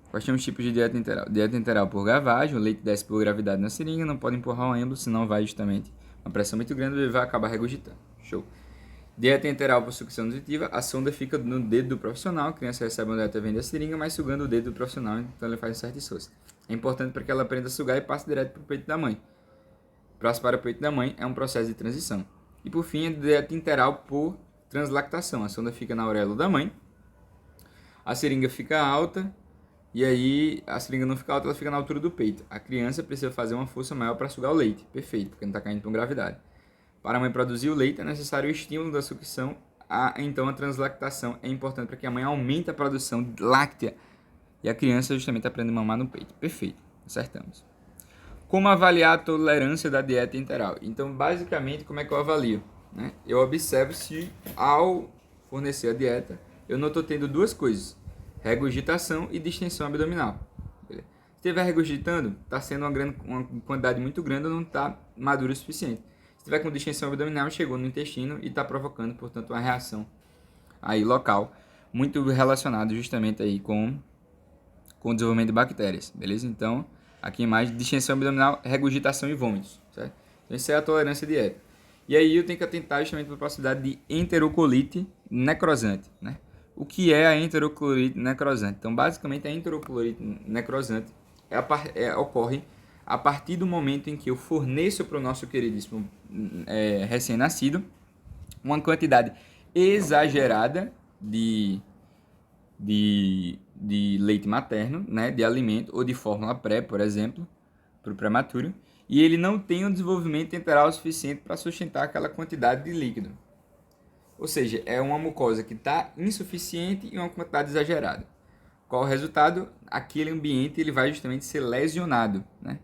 Quais são os tipos de dieta enteral? Dieta enteral por gavagem, o leite desce por gravidade na seringa, não pode empurrar o êmbolo, senão vai justamente uma pressão muito grande e vai acabar regurgitando. Show. Dieta enteral por sucção nutritiva, a sonda fica no dedo do profissional, a criança recebe uma dieta vem da seringa, mas sugando o dedo do profissional, então ele faz um certo esforço. É importante para que ela aprenda a sugar e passe direto para o peito da mãe. Passo para o peito da mãe é um processo de transição. E por fim, a dieta enteral por translactação. A sonda fica na auréola da mãe, a seringa fica alta, e aí a seringa não fica alta, ela fica na altura do peito. A criança precisa fazer uma força maior para sugar o leite. Perfeito, porque não está caindo com gravidade. Para a mãe produzir o leite, é necessário o estímulo da sucção, então a translactação é importante para que a mãe aumente a produção láctea e a criança justamente aprenda a mamar no peito. Perfeito, acertamos. Como avaliar a tolerância da dieta enteral? Então, basicamente, como é que eu avalio? Né? Eu observo se, ao fornecer a dieta, eu não estou tendo duas coisas, regurgitação e distensão abdominal. Beleza? Se estiver regurgitando, está sendo uma quantidade muito grande ou não está maduro o suficiente. Se tiver com distensão abdominal, chegou no intestino e está provocando, portanto, uma reação aí local, muito relacionada justamente aí com o desenvolvimento de bactérias, beleza? Então, aqui em imagem, distensão abdominal, regurgitação e vômitos, certo? Então, isso é a tolerância dieta. E aí eu tenho que atentar justamente para a possibilidade de enterocolite necrosante, né? O que é a enterocolite necrosante? Então, basicamente, a enterocolite necrosante ocorre a partir do momento em que eu forneço para o nosso queridíssimo recém-nascido uma quantidade exagerada de leite materno, né, de alimento ou de fórmula pré, por exemplo, para o prematuro, e ele não tem um desenvolvimento enteral suficiente para sustentar aquela quantidade de líquido. Ou seja, é uma mucosa que está insuficiente e uma quantidade exagerada. Qual o resultado? Aquele ambiente ele vai justamente ser lesionado, né?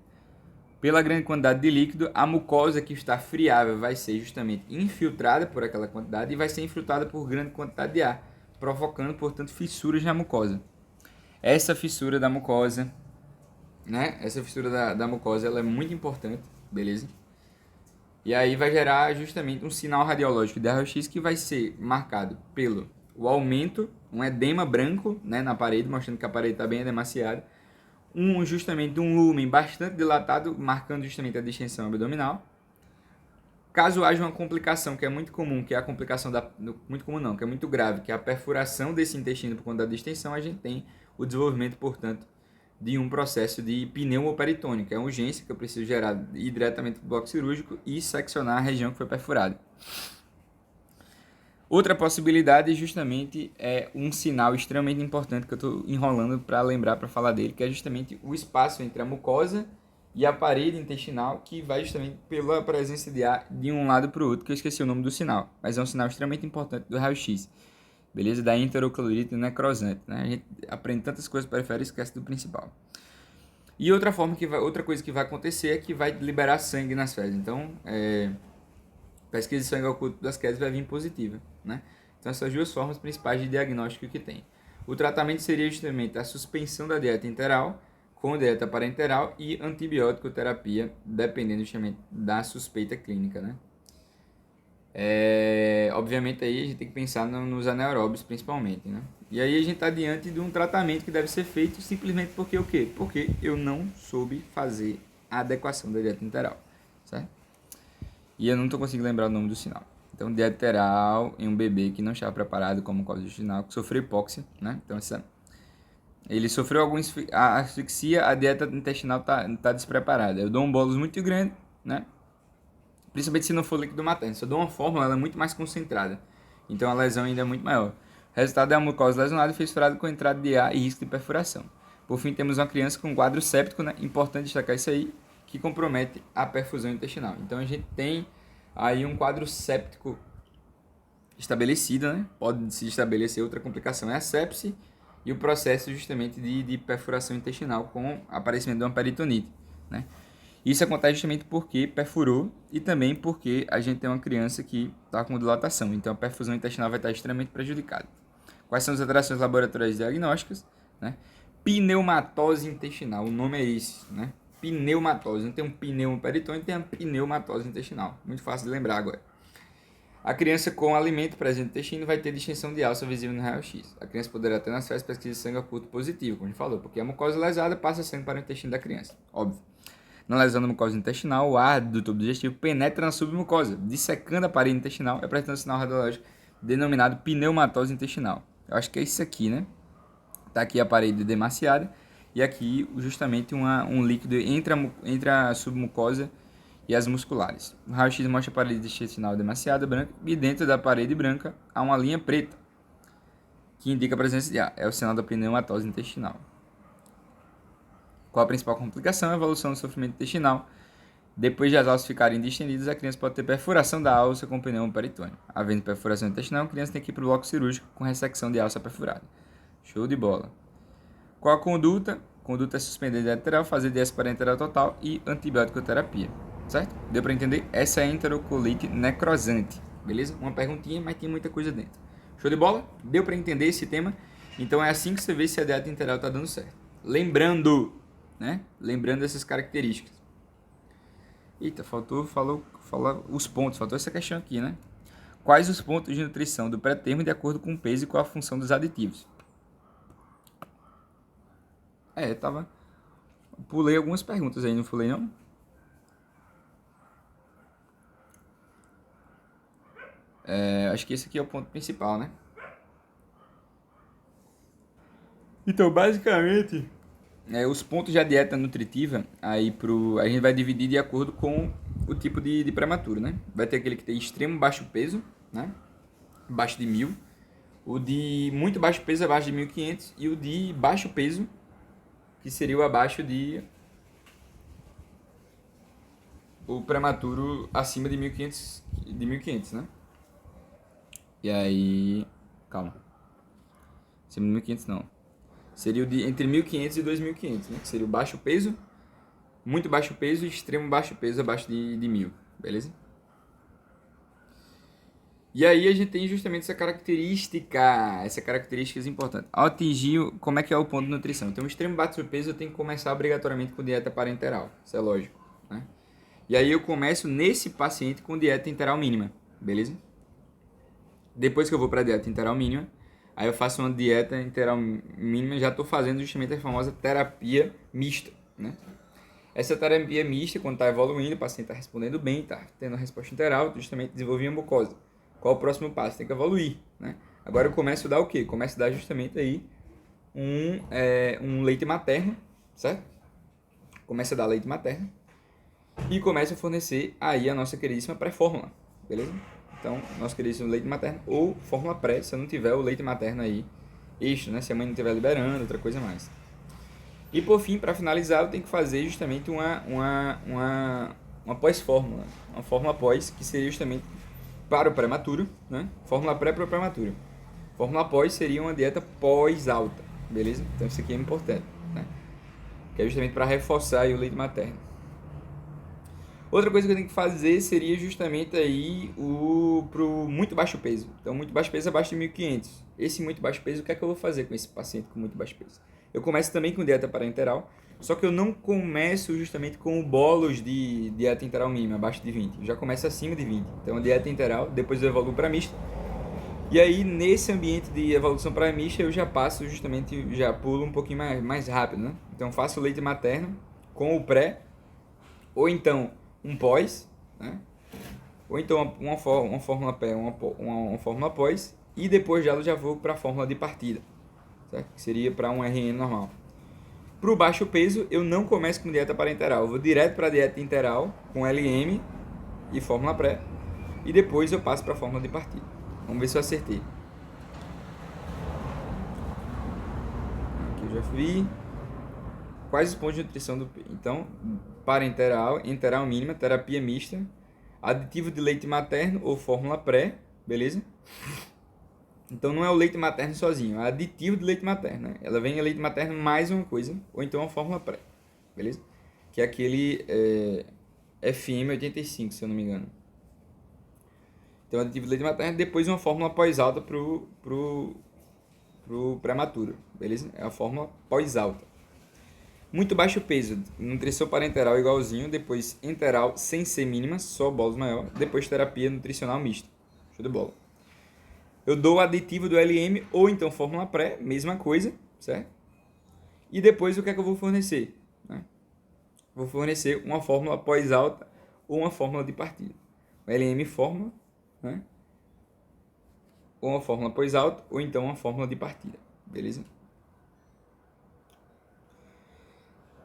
Pela grande quantidade de líquido, a mucosa que está friável vai ser justamente infiltrada por aquela quantidade e vai ser infiltrada por grande quantidade de ar, provocando, portanto, fissuras na mucosa. Essa fissura da mucosa, né? Essa fissura da mucosa, ela é muito importante, beleza? E aí vai gerar justamente um sinal radiológico de raio-x que vai ser marcado pelo o aumento, um edema branco, né, na parede, mostrando que a parede está bem edemaciada, justamente um lúmen bastante dilatado, marcando justamente a distensão abdominal. Caso haja uma complicação que é muito comum, que é a complicação muito comum não, que é muito grave, que é a perfuração desse intestino por conta da distensão, a gente tem o desenvolvimento, portanto, de um processo de pneumoperitônio, que é uma urgência que eu preciso gerar ir diretamente para o bloco cirúrgico e seccionar a região que foi perfurada. Outra possibilidade justamente é um sinal extremamente importante que eu estou enrolando para lembrar, para falar dele, que é justamente o espaço entre a mucosa e a parede intestinal, que vai justamente pela presença de ar de um lado para o outro, que eu esqueci o nome do sinal, mas é um sinal extremamente importante do raio-x, beleza? Da enterocolite necrosante, né? A gente aprende tantas coisas periféricas e esquece do principal. E outra coisa que vai acontecer é que vai liberar sangue nas fezes. Então, pesquisa de sangue oculto das fezes vai vir positiva, né? Então, essas duas formas principais de diagnóstico que tem. O tratamento seria justamente a suspensão da dieta enteral, com dieta parenteral e antibiótico terapia, dependendo justamente da suspeita clínica, né? Obviamente aí a gente tem que pensar nos anaeróbios principalmente, né? E aí a gente está diante de um tratamento que deve ser feito simplesmente porque o quê? Porque eu não soube fazer a adequação da dieta enteral, certo? E eu não estou conseguindo lembrar o nome do sinal. Então, dieta enteral em um bebê que não estava preparado como mucosa intestinal, que sofreu hipóxia, né? Então, ele sofreu alguma asfixia, a dieta intestinal tá despreparada. Eu dou um bolos muito grande, né? Principalmente se não for líquido materno. Se eu dou uma fórmula, ela é muito mais concentrada. Então, a lesão ainda é muito maior. O resultado é a mucosa lesionada e fissurada com entrada de ar e risco de perfuração. Por fim, temos uma criança com quadro séptico, né? Importante destacar isso aí, que compromete a perfusão intestinal. Então, a gente tem aí um quadro séptico estabelecido, né? Pode se estabelecer outra complicação, é a sepse e o processo justamente de perfuração intestinal com aparecimento de uma peritonite, né? Isso acontece justamente porque perfurou e também porque a gente tem uma criança que está com dilatação, então a perfusão intestinal vai estar extremamente prejudicada. Quais são as alterações laboratoriais diagnósticas, né? Pneumatose intestinal, o nome é esse, né? Pneumatose, não tem um pneu peritônio, tem a pneumatose intestinal, muito fácil de lembrar agora. A criança com alimento presente no intestino vai ter distensão de alça visível no raio-x. A criança poderá ter nas fezes pesquisa de sangue oculto positivo, como a gente falou, porque a mucosa lesada passa sangue para o intestino da criança, óbvio. Na lesão da mucosa intestinal, o ar do tubo digestivo penetra na submucosa, dissecando a parede intestinal e apresentando um sinal radiológico denominado pneumatose intestinal. Eu acho que é isso aqui, né? Tá aqui a parede demaciada e aqui justamente um líquido entre a submucosa e as musculares. O raio-x mostra a parede intestinal demaciada branca e dentro da parede branca há uma linha preta que indica a presença de ar. É o sinal da pneumatose intestinal. Qual a principal complicação? A evolução do sofrimento intestinal. Depois de as alças ficarem distendidas, a criança pode ter perfuração da alça com pneu peritônio. Havendo perfuração intestinal, a criança tem que ir para o bloco cirúrgico com ressecção de alça perfurada. Show de bola. Qual a conduta? Conduta é suspender a dieta enteral, fazer dieta parenteral total e antibiótico terapia. Certo? Deu para entender? Essa é a enterocolite necrosante. Beleza? Uma perguntinha, mas tem muita coisa dentro. Show de bola? Deu para entender esse tema? Então é assim que você vê se a dieta enteral está dando certo. Lembrando, né? Lembrando essas características. Eita, faltou falar os pontos, faltou essa questão aqui, né? Quais os pontos de nutrição do pré-termo de acordo com o peso e qual a função dos aditivos? Pulei algumas perguntas aí, não pulei não? Acho que esse aqui é o ponto principal, né? Então, basicamente, os pontos da dieta nutritiva, a gente vai dividir de acordo com o tipo de prematuro, né? Vai ter aquele que tem extremo baixo peso, né? Abaixo de 1.000. O de muito baixo peso, abaixo de 1.500. E o de baixo peso, que seria o abaixo de... o prematuro acima de 1.500, né? E aí... calma. Acima de 1.500 não. Seria o de entre 1.500 e 2.500, né? Que seria o baixo peso, muito baixo peso e extremo baixo peso abaixo de 1.000, beleza? E aí a gente tem justamente essa características importantes. Ao atingir, como é que é o ponto de nutrição? Então, o extremo baixo peso eu tenho que começar obrigatoriamente com dieta parenteral, isso é lógico, né? E aí eu começo nesse paciente com dieta enteral mínima, beleza? Depois que eu vou para a dieta enteral mínima, aí eu faço uma dieta enteral mínima, já estou fazendo justamente a famosa terapia mista, né? Essa terapia mista, quando está evoluindo, o paciente está respondendo bem, está tendo a resposta enteral, justamente desenvolvendo a mucosa. Qual o próximo passo? Tem que evoluir, né? Agora eu começo a dar o quê? Começo a dar justamente aí um leite materno, certo? Começo a dar leite materno e começo a fornecer aí a nossa queridíssima pré-fórmula, beleza? Então, nosso queridíssimo leite materno ou fórmula pré, se eu não tiver o leite materno aí, extra, né? Se a mãe não estiver liberando, outra coisa mais. E por fim, para finalizar, eu tenho que fazer justamente uma pós-fórmula, uma fórmula pós, que seria justamente para o prematuro, né? Fórmula pré para o prematuro. Fórmula pós seria uma dieta pós-alta, beleza? Então isso aqui é importante, né? Que é justamente para reforçar aí o leite materno. Outra coisa que eu tenho que fazer seria justamente aí pro muito baixo peso. Então, muito baixo peso abaixo de 1.500. Esse muito baixo peso, o que é que eu vou fazer com esse paciente com muito baixo peso? Eu começo também com dieta parenteral, só que eu não começo justamente com o bolos de dieta enteral mínima, abaixo de 20. Eu já começo acima de 20. Então, a dieta enteral, depois eu evoluo para mista. E aí, nesse ambiente de evolução para mista, eu já passo justamente, já pulo um pouquinho mais rápido, né? Então, faço o leite materno com o pré, ou então um pós, né? ou então uma fórmula pré, uma fórmula pós, e depois dela eu já vou para a fórmula de partida, certo? Que seria para um RN normal. Para o baixo peso, eu não começo com dieta parenteral, eu vou direto para a dieta interal, com LM e fórmula pré, e depois eu passo para a fórmula de partida. Vamos ver se eu acertei. Aqui eu já vi. Quais os pontos de nutrição do peito? Então, parenteral, enteral mínima, terapia mista, aditivo de leite materno ou fórmula pré, beleza? Então não é o leite materno sozinho, é aditivo de leite materno, né? Ela vem leite materno mais uma coisa, ou então a fórmula pré, beleza? Que é aquele FM85, se eu não me engano. Então aditivo de leite materno, depois uma fórmula pós-alta pro prematuro, beleza? É a fórmula pós-alta. Muito baixo peso, nutrição parenteral igualzinho, depois enteral sem ser mínima, só bolos maior, depois terapia nutricional mista. Show de bola. Eu dou o aditivo do LM ou então fórmula pré, mesma coisa, certo? E depois o que é que eu vou fornecer? Né? Vou fornecer uma fórmula pós-alta ou uma fórmula de partida. O LM fórmula, né? Ou uma fórmula pós-alta ou então uma fórmula de partida, beleza?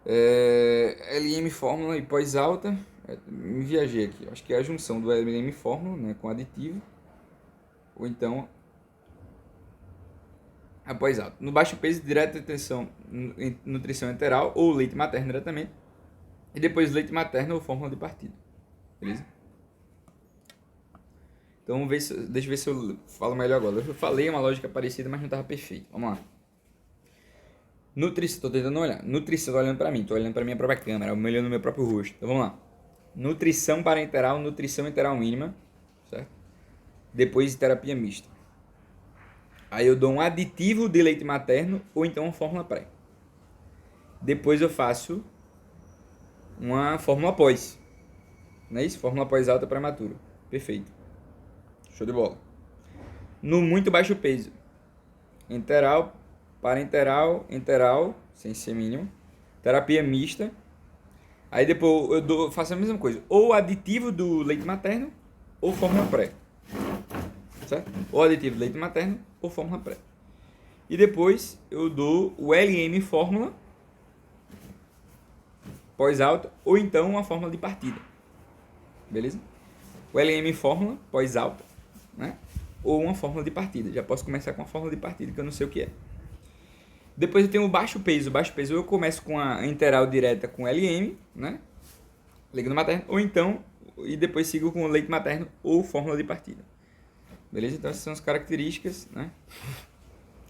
LM fórmula e pós-alta, me viajei aqui, acho que é a junção do LM fórmula, né, com aditivo, ou então a pós-alta. No baixo peso, direta nutrição enteral ou leite materno diretamente, e depois leite materno ou fórmula de partida, beleza? Então vamos ver deixa eu ver se eu falo melhor agora. Eu falei uma lógica parecida, mas não estava perfeito. Vamos lá. Nutrição, tô tentando olhar. Nutrição, tô olhando pra mim, tô olhando pra minha própria câmera, eu olhando no meu próprio rosto. Então vamos lá. Nutrição parenteral, nutrição enteral mínima, certo? Depois terapia mista. Aí eu dou um aditivo de leite materno ou então uma fórmula pré. Depois eu faço uma fórmula pós. Não é isso? Fórmula pós alta prematuro. Perfeito. Show de bola. No muito baixo peso. Enteral, parenteral, enteral, sem ser mínimo. Terapia mista. Aí depois eu faço a mesma coisa. Ou aditivo do leite materno ou fórmula pré. Certo? Ou aditivo do leite materno ou fórmula pré. E depois eu dou o LM fórmula pós-alta ou então uma fórmula de partida. Beleza? O LM fórmula pós-alta, né? Ou uma fórmula de partida. Já posso começar com a fórmula de partida, que eu não sei o que é. Depois eu tenho o baixo peso. O baixo peso eu começo com a enteral direta com LM, né? Líquido materno. Ou então, e depois sigo com o leite materno ou fórmula de partida. Beleza? Então essas são as características, né?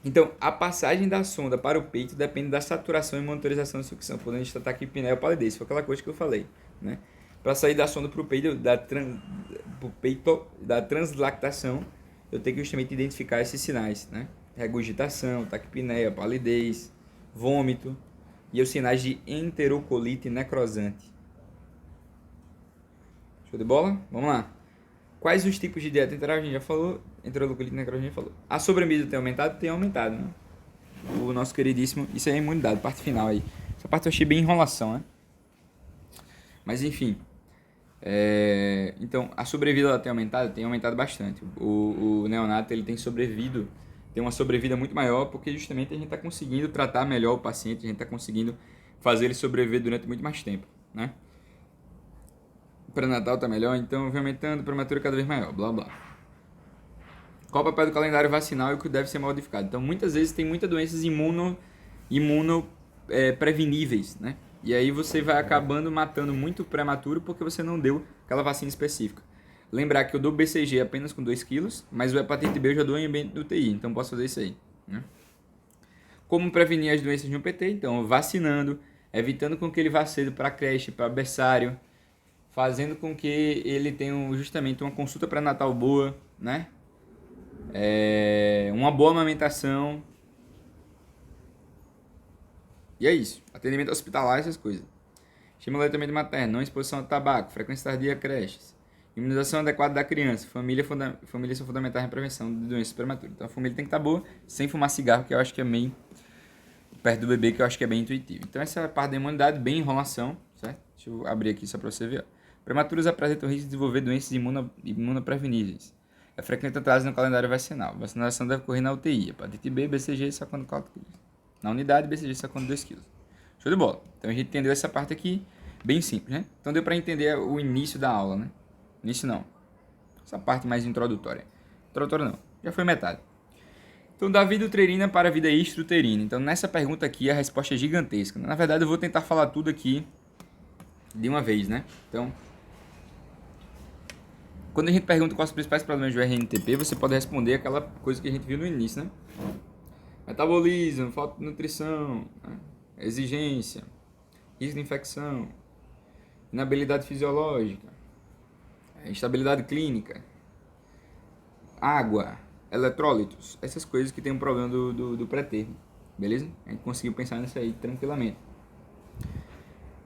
Então, a passagem da sonda para o peito depende da saturação e monitorização da sucção, podendo estar taquipneia ou palidez. Foi aquela coisa que eu falei, né? Para sair da sonda para o peito, da translactação, eu tenho que justamente identificar esses sinais, né? Regurgitação, taquipneia, palidez, vômito e os sinais de enterocolite necrosante. Show de bola? Vamos lá. Quais os tipos de dieta enteral? A gente já falou. Enterocolite necrosante a gente falou. A sobremesa tem aumentado? Tem aumentado, né? O nosso queridíssimo... Isso aí é imunidade, parte final aí. Essa parte eu achei bem enrolação, né? Mas enfim... Então, a sobrevida ela tem aumentado bastante. O neonato ele tem sobrevivido, tem uma sobrevida muito maior porque justamente a gente está conseguindo tratar melhor o paciente, a gente está conseguindo fazer ele sobreviver durante muito mais tempo, né? O pré-natal está melhor, então vem aumentando, o prematuro cada vez maior, blá blá. Qual o papel do calendário vacinal e o que deve ser modificado? Então, muitas vezes tem muitas doenças preveníveis, né? E aí você vai acabando matando muito prematuro porque você não deu aquela vacina específica. Lembrar que eu dou BCG apenas com 2 kg, mas o hepatite B eu já dou em ambiente do UTI, então posso fazer isso aí, né? Como prevenir as doenças de um PT? Então, vacinando, evitando com que ele vá cedo para creche, para berçário, fazendo com que ele tenha justamente uma consulta pré-natal boa, né? Uma boa amamentação. E é isso. Atendimento hospitalar, essas coisas. Estímulo ao leitamento materno, não exposição ao tabaco, frequência tardia, creches. Imunização adequada da criança. Família são fundamentais na prevenção de doenças prematuras. Então a família tem que estar boa, sem fumar cigarro, que eu acho que é meio... Perto do bebê, que eu acho que é bem intuitivo. Então essa é a parte da imunidade, bem enrolação, certo? Deixa eu abrir aqui só para você ver. Prematuros apresentam risco de desenvolver doenças imunopreveníveis. É frequente atraso no calendário vacinal. Vacinação deve ocorrer na UTI. Hepatite B, BCG só quando 4 kg. Na unidade, BCG só quando 2 kg. Show de bola. Então a gente entendeu essa parte aqui, bem simples, né? Então deu para entender o início da aula, né? Início não. Essa parte mais introdutória. Introdutória não. Já foi metade. Então, da vida uterina para a vida extrauterina. Então, nessa pergunta aqui, a resposta é gigantesca. Na verdade, eu vou tentar falar tudo aqui de uma vez, né? Então, quando a gente pergunta quais os principais problemas do RNTP, você pode responder aquela coisa que a gente viu no início, né? Metabolismo, falta de nutrição, né? Exigência, risco de infecção, inabilidade fisiológica, instabilidade clínica, água, eletrólitos, essas coisas que tem um problema do pré-termo, beleza? A gente conseguiu pensar nisso aí tranquilamente.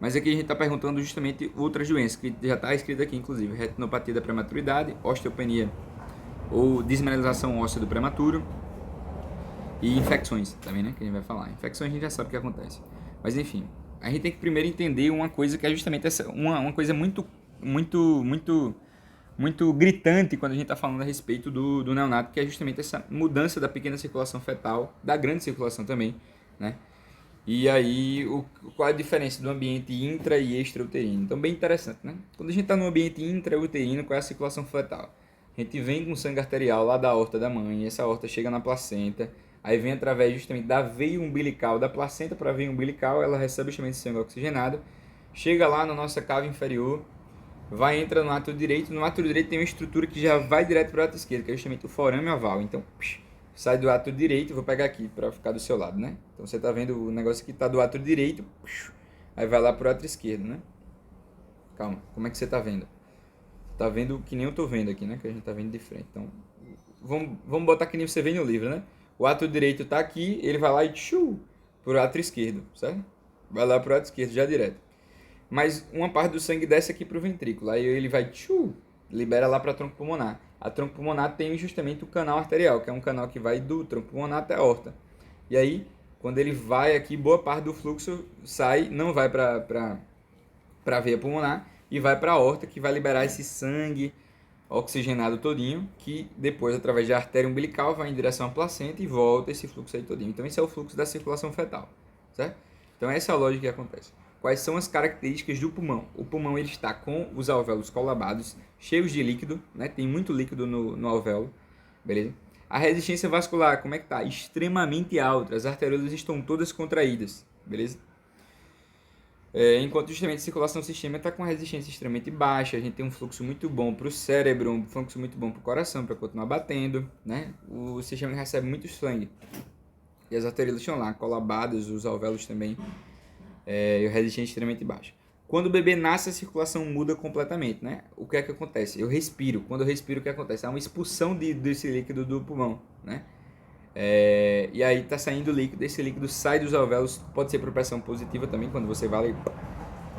Mas aqui a gente está perguntando justamente outras doenças, que já está escrito aqui, inclusive, retinopatia da prematuridade, osteopenia ou desmineralização óssea do prematuro e infecções também, né, que a gente vai falar. Infecções a gente já sabe o que acontece. Mas enfim, a gente tem que primeiro entender uma coisa que é justamente essa, uma coisa muito gritante quando a gente está falando a respeito do neonato, que é justamente essa mudança da pequena circulação fetal, da grande circulação também, né? E aí, qual é a diferença do ambiente intra e extrauterino? Então, bem interessante, né? Quando a gente está no ambiente intrauterino, qual é a circulação fetal? A gente vem com sangue arterial lá da aorta da mãe, essa aorta chega na placenta, aí vem através justamente da veia umbilical, da placenta para a veia umbilical, ela recebe justamente sangue oxigenado, chega lá na nossa cava inferior, vai entrar no átrio direito. No átrio direito tem uma estrutura que já vai direto para o átrio esquerdo, que é justamente o forame oval. Então, sai do átrio direito, vou pegar aqui para ficar do seu lado, né? Então você tá vendo o negócio que tá do átrio direito, aí vai lá pro átrio esquerdo, né? Calma, como é que você tá vendo? Tá vendo que nem eu tô vendo aqui, né? Que a gente tá vendo de frente. Então, vamos botar que nem você vê no livro, né? O átrio direito tá aqui, ele vai lá e pro átrio esquerdo, certo? Vai lá pro átrio esquerdo já direto. Mas uma parte do sangue desce aqui pro ventrículo, aí ele vai libera lá para tronco pulmonar. A tronco pulmonar tem justamente o canal arterial, que é um canal que vai do tronco pulmonar até a aorta. E aí, quando ele vai aqui, boa parte do fluxo sai, não vai para a veia pulmonar e vai para a aorta, que vai liberar esse sangue oxigenado todinho, que depois, através da artéria umbilical, vai em direção à placenta e volta esse fluxo aí todinho. Então, esse é o fluxo da circulação fetal, certo? Então, essa é a lógica que acontece. Quais são as características do pulmão? O pulmão ele está com os alvéolos colabados, cheios de líquido, né? Tem muito líquido no alvéolo, beleza? A resistência vascular, como é que tá? Extremamente alta, as arteriolas estão todas contraídas, beleza? Enquanto justamente a circulação sistêmica está com resistência extremamente baixa, a gente tem um fluxo muito bom para o cérebro, um fluxo muito bom para o coração, para continuar batendo, né? O sistema recebe muito sangue. E as arteriolas estão lá, colabadas, os alvéolos também, e a resistência extremamente baixa. Quando o bebê nasce, a circulação muda completamente, né? O que é que acontece? Eu respiro. Quando eu respiro, o que acontece? Há uma expulsão desse líquido do pulmão, né? E aí tá saindo líquido, esse líquido sai dos alvéolos, pode ser por pressão positiva também, quando você vai e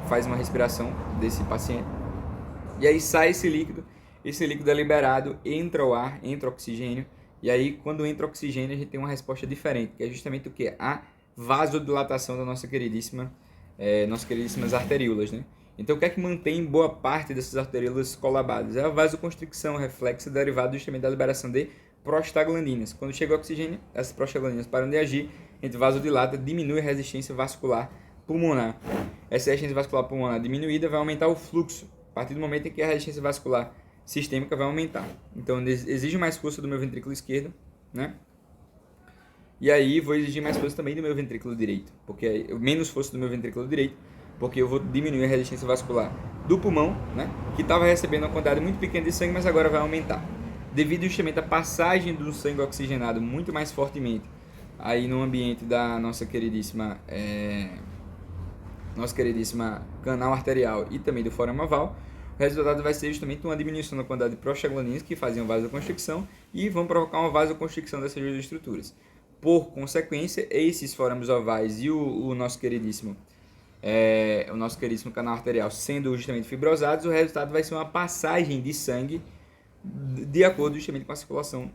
faz uma respiração desse paciente. E aí sai esse líquido é liberado, entra o ar, entra o oxigênio, e aí quando entra o oxigênio a gente tem uma resposta diferente, que é justamente o que? A vasodilatação da nossas queridíssimas arteríolas, né? Então o que é que mantém boa parte dessas arteríolas colabadas? É a vasoconstricção reflexa derivada justamente da liberação de prostaglandinas. Quando chega o oxigênio, essas prostaglandinas param de agir, a gente vasodilata, diminui a resistência vascular pulmonar. Essa resistência vascular pulmonar diminuída vai aumentar o fluxo, a partir do momento em que a resistência vascular sistêmica vai aumentar. Então exige mais força do meu ventrículo esquerdo, né? E aí vou exigir mais força também do meu ventrículo direito, porque menos força do meu ventrículo direito, porque eu vou diminuir a resistência vascular do pulmão, né? Que estava recebendo uma quantidade muito pequena de sangue, mas agora vai aumentar. Devido justamente à passagem do sangue oxigenado muito mais fortemente aí no ambiente da nossa queridíssima canal arterial e também do forame oval, o resultado vai ser justamente uma diminuição da quantidade de prostaglandinas que faziam vasoconstricção e vão provocar uma vasoconstricção dessas duas estruturas. Por consequência, esses forames ovais e o nosso queridíssimo canal arterial sendo justamente fibrosados, o resultado vai ser uma passagem de sangue de acordo justamente com a circulação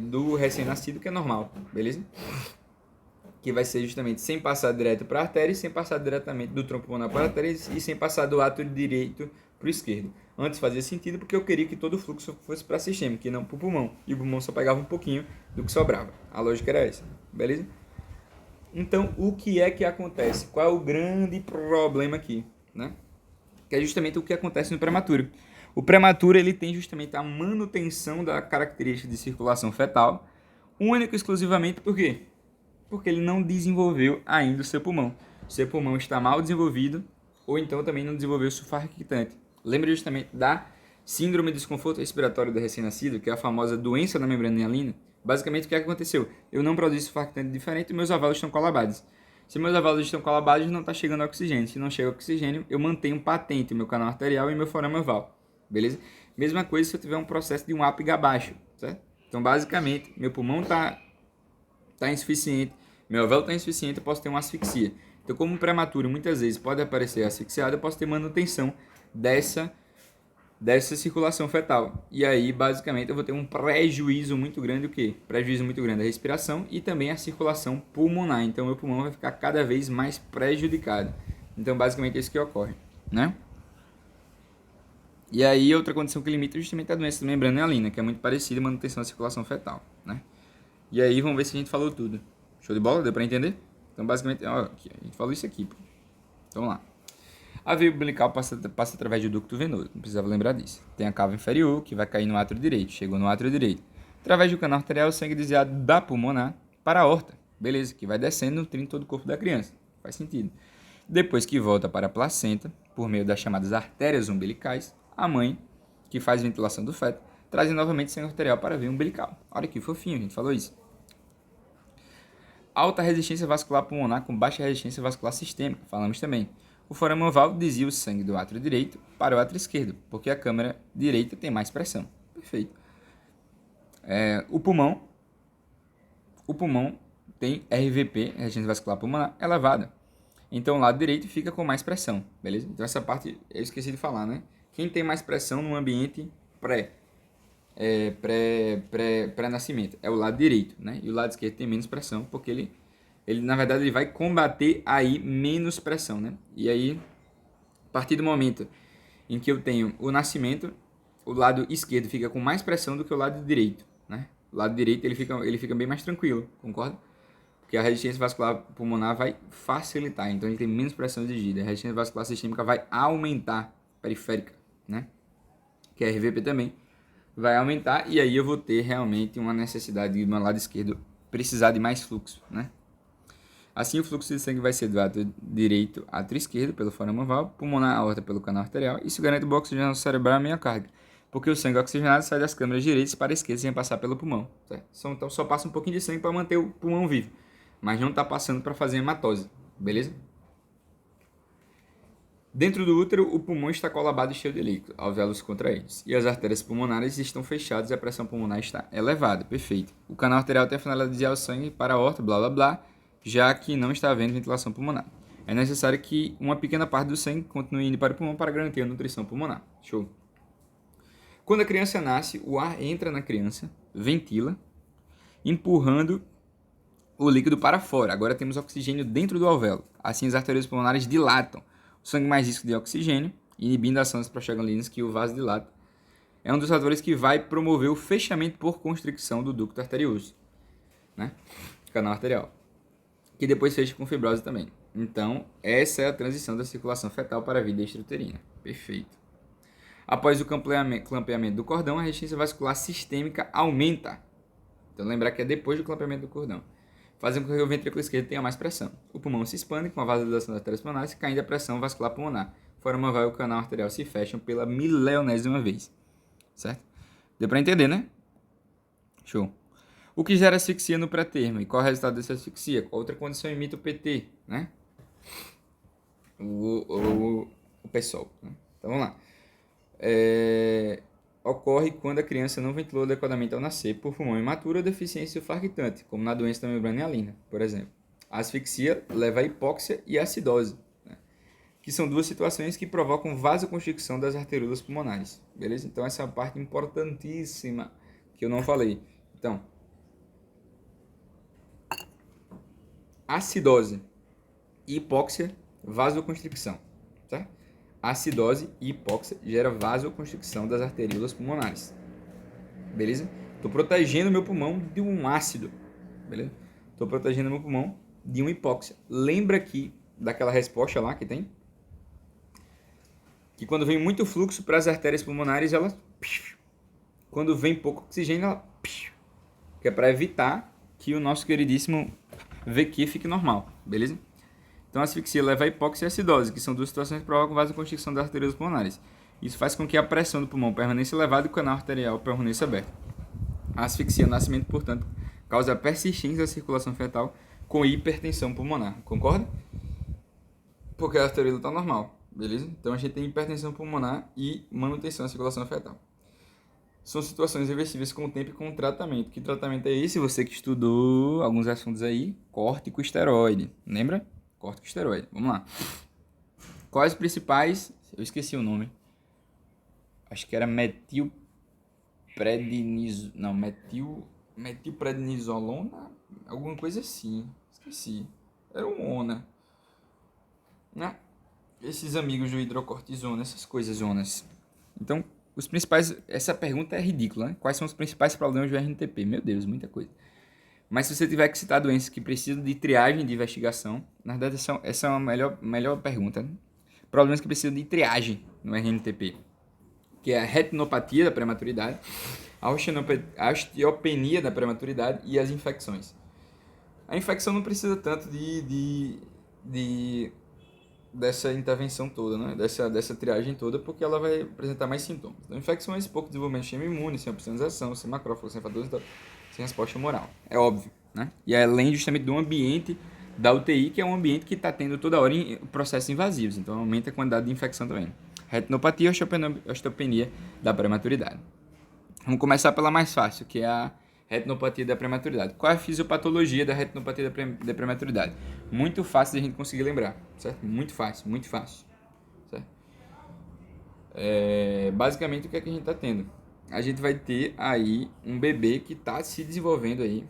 do recém-nascido, que é normal, beleza? Que vai ser justamente sem passar direto para a artéria, sem passar diretamente do tronco pulmonar para a artéria e sem passar do átrio direito para o esquerdo. Antes fazia sentido porque eu queria que todo o fluxo fosse para o sistema, que não para o pulmão. E o pulmão só pegava um pouquinho do que sobrava. A lógica era essa, beleza? Então, o que é que acontece? Qual é o grande problema aqui, né? Que é justamente o que acontece no prematuro. O prematuro ele tem justamente a manutenção da característica de circulação fetal, única e exclusivamente por quê? Porque ele não desenvolveu ainda o seu pulmão. O seu pulmão está mal desenvolvido, ou então também não desenvolveu o surfactante. Lembra justamente da síndrome de desconforto respiratório do recém-nascido, que é a famosa doença da membrana hialina? Basicamente, o que aconteceu? Eu não produzo surfactante diferente e meus alvéolos estão colabados. Se meus alvéolos estão colabados, não está chegando oxigênio. Se não chega oxigênio, eu mantenho patente meu canal arterial e meu forama oval. Beleza? Mesma coisa se eu tiver um processo de um apega abaixo, certo? Então, basicamente, meu pulmão está insuficiente, meu alvéolo está insuficiente, eu posso ter uma asfixia. Então, como prematuro muitas vezes pode aparecer asfixiado, eu posso ter manutenção dessa circulação fetal. E aí, basicamente, eu vou ter um prejuízo muito grande, o quê? Prejuízo muito grande da respiração e também a circulação pulmonar. Então, meu pulmão vai ficar cada vez mais prejudicado. Então, basicamente, é isso que ocorre, né? E aí, outra condição que limita é justamente a doença da membrana hialina, que é muito parecida à manutenção da circulação fetal, né? E aí, vamos ver se a gente falou tudo. Show de bola? Deu pra entender? Então, basicamente, ó, aqui, a gente falou isso aqui, pô. Então, vamos lá. A veia umbilical passa através do ducto venoso, não precisava lembrar disso. Tem a cava inferior, que vai cair no átrio direito, chegou no átrio direito. Através do canal arterial, o sangue desviado da pulmonar para a aorta, beleza, que vai descendo, nutrindo todo o corpo da criança. Faz sentido. Depois que volta para a placenta, por meio das chamadas artérias umbilicais, a mãe, que faz ventilação do feto, traz novamente sangue arterial para a veia umbilical. Olha que fofinho, a gente falou isso. Alta resistência vascular pulmonar com baixa resistência vascular sistêmica, falamos também. O forama oval desvia o sangue do átrio direito para o átrio esquerdo, porque a câmara direita tem mais pressão. Perfeito. O pulmão tem RVP, resistência vascular pulmonar, elevada. Então o lado direito fica com mais pressão, beleza? Então essa parte eu esqueci de falar, né? Quem tem mais pressão no ambiente pré-nascimento é o lado direito, né? E o lado esquerdo tem menos pressão, porque ele na verdade ele vai combater aí menos pressão, né? E aí, a partir do momento em que eu tenho o nascimento, o lado esquerdo fica com mais pressão do que o lado direito, né? O lado direito ele fica bem mais tranquilo, concorda? Porque a resistência vascular pulmonar vai facilitar, então ele tem menos pressão exigida. A resistência vascular sistêmica vai aumentar, periférica, né? Que é RVP também, vai aumentar e aí eu vou ter realmente uma necessidade de, do meu lado esquerdo, precisar de mais fluxo, né? Assim, o fluxo de sangue vai ser do átrio direito ao átrio esquerdo, pelo forama oval, pulmonar aorta pelo canal arterial. Isso garante boa oxigenação cerebral e miocárdica, porque o sangue oxigenado sai das câmaras direitas para a esquerda sem passar pelo pulmão. Certo? Então, só passa um pouquinho de sangue para manter o pulmão vivo, mas não está passando para fazer hematose, beleza? Dentro do útero, o pulmão está colabado e cheio de líquido, alvéolos contraídos, e as artérias pulmonares estão fechadas e a pressão pulmonar está elevada, perfeito. O canal arterial tem a finalidade de desviar o sangue para a aorta, blá blá blá, já que não está havendo ventilação pulmonar. É necessário que uma pequena parte do sangue continue indo para o pulmão para garantir a nutrição pulmonar. Show. Quando a criança nasce, o ar entra na criança, ventila, empurrando o líquido para fora. Agora temos oxigênio dentro do alvéolo. Assim, as artérias pulmonares dilatam. O sangue mais rico de oxigênio, inibindo a ação das prostaglandinas que o vasodilata. É um dos fatores que vai promover o fechamento por constricção do ducto arterioso, né? Canal arterial, que depois fecha com fibrose também. Então, essa é a transição da circulação fetal para a vida extrauterina. Perfeito. Após o clampeamento do cordão, a resistência vascular sistêmica aumenta. Então, lembrar que é depois do clampeamento do cordão, fazendo com que o ventrículo esquerdo tenha mais pressão. O pulmão se expande com a vasodilatação das artérias pulmonares, caindo a pressão vascular pulmonar. Forma oval e o canal arterial se fecham pela milionésima vez. Certo? Deu para entender, né? Show. O que gera asfixia no pré-termo? E qual é o resultado dessa asfixia? Qual outra condição imita o PT, né? O PSOL, né? Então, vamos lá. Ocorre quando a criança não ventilou adequadamente ao nascer por pulmão imaturo ou deficiência surfactante, como na doença da membrana hialina, por exemplo. A asfixia leva a hipóxia e a acidose, né? Que são duas situações que provocam vasoconstricção das arteriolas pulmonares, beleza? Então, essa é a parte importantíssima que eu não falei. Então, acidose, hipóxia, vasoconstricção, certo? acidose e hipóxia gera vasoconstricção das arteríolas pulmonares. Beleza? Estou protegendo meu pulmão de um ácido. Beleza? Estou protegendo meu pulmão de uma hipóxia. Lembra aqui daquela resposta lá que tem? Que quando vem muito fluxo para as artérias pulmonares, ela... Quando vem pouco oxigênio, ela... Que é para evitar que o nosso queridíssimo VQ fique normal. Beleza? Então, a asfixia leva a hipóxia e a acidose, que são duas situações que provocam vasoconstricção das artérias pulmonares. Isso faz com que a pressão do pulmão permaneça elevada e o canal arterial permaneça aberto. A asfixia no nascimento, portanto, causa persistência da circulação fetal com hipertensão pulmonar. Concorda? Porque a arteríola está normal, beleza? Então, a gente tem hipertensão pulmonar e manutenção da circulação fetal. São situações reversíveis com o tempo e com o tratamento. Que tratamento é esse? Você que estudou alguns assuntos aí, córticosteroide. Lembra? Corticosteroide. Vamos lá. Quais os principais... Eu esqueci o nome. Acho que era metilprednisolona? Alguma coisa assim. Esqueci. Era um ONA. Né? Esses amigos do hidrocortisona, essas coisas zonas. Então, os principais... Essa pergunta é ridícula, né? Quais são os principais problemas do RNTP? Meu Deus, muita coisa. Mas se você tiver que citar doenças que precisam de triagem de investigação, na verdade essa é uma melhor pergunta, né? Problemas que precisam de triagem no RNTP, que é a retinopatia da prematuridade, a osteopenia da prematuridade e as infecções. A infecção não precisa tanto dessa intervenção toda, né? dessa triagem toda, porque ela vai apresentar mais sintomas. Então, infecções, pouco desenvolvimento do sistema imune, sem opsonização, sem macrófagos, sem fatores, sem resposta moral. É óbvio, né? E além justamente do ambiente da UTI, que é um ambiente que está tendo toda hora processos invasivos, então aumenta a quantidade de infecção também. Retinopatia e osteopenia da prematuridade. Vamos começar pela mais fácil, que é a retinopatia da prematuridade. Qual é a fisiopatologia da retinopatia da prematuridade? Muito fácil de a gente conseguir lembrar, certo? Muito fácil, certo? Basicamente, o que é que a gente está tendo? A gente vai ter aí um bebê que está se desenvolvendo aí.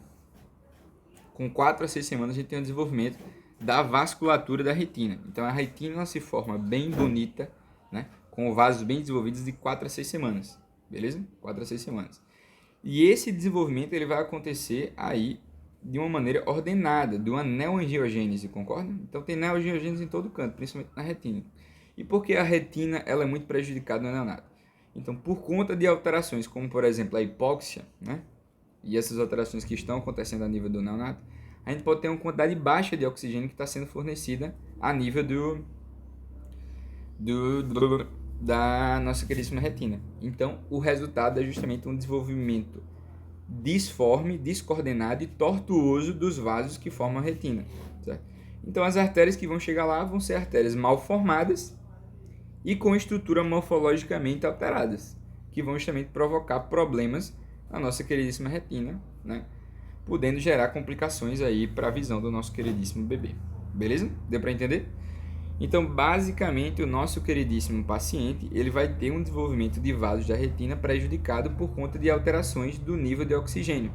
Com 4 a 6 semanas, a gente tem o desenvolvimento da vasculatura da retina. Então, a retina ela se forma bem bonita, né? Com vasos bem desenvolvidos de 4 a 6 semanas. Beleza? 4 a 6 semanas. E esse desenvolvimento ele vai acontecer aí de uma maneira ordenada, de uma neoangiogênese, concorda? Então tem neoangiogênese em todo canto, principalmente na retina. E por que a retina ela é muito prejudicada no neonato? Então, por conta de alterações, como por exemplo a hipóxia, né? E essas alterações que estão acontecendo a nível do neonato, a gente pode ter uma quantidade baixa de oxigênio que está sendo fornecida a nível da nossa queridíssima retina. Então, o resultado é justamente um desenvolvimento disforme, descoordenado e tortuoso dos vasos que formam a retina. Certo? Então, as artérias que vão chegar lá vão ser artérias mal formadas e com estrutura morfologicamente alteradas, que vão justamente provocar problemas na nossa queridíssima retina, né? Podendo gerar complicações aí para a visão do nosso queridíssimo bebê. Beleza? Deu para entender? Então, basicamente, o nosso queridíssimo paciente, ele vai ter um desenvolvimento de vasos da retina prejudicado por conta de alterações do nível de oxigênio.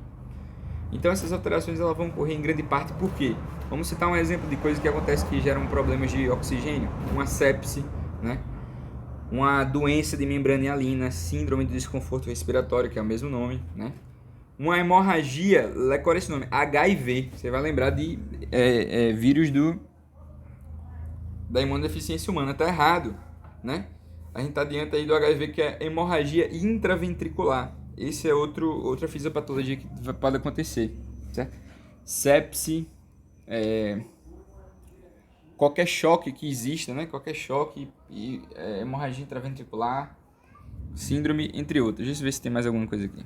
Então, essas alterações elas vão ocorrer em grande parte por quê? Vamos citar um exemplo de coisas que acontecem que geram problemas de oxigênio. Uma sepse, né? Uma doença de membrana hialina, síndrome de desconforto respiratório, que é o mesmo nome, né? Uma hemorragia, qual é esse nome? HIV. Você vai lembrar de vírus da imunodeficiência humana. Tá errado, né? A gente tá diante aí do HIV, que é hemorragia intraventricular. Esse é outra fisiopatologia que pode acontecer, certo? Sepse, qualquer choque que exista, né? Qualquer choque, hemorragia intraventricular, síndrome, entre outros. Deixa eu ver se tem mais alguma coisa aqui.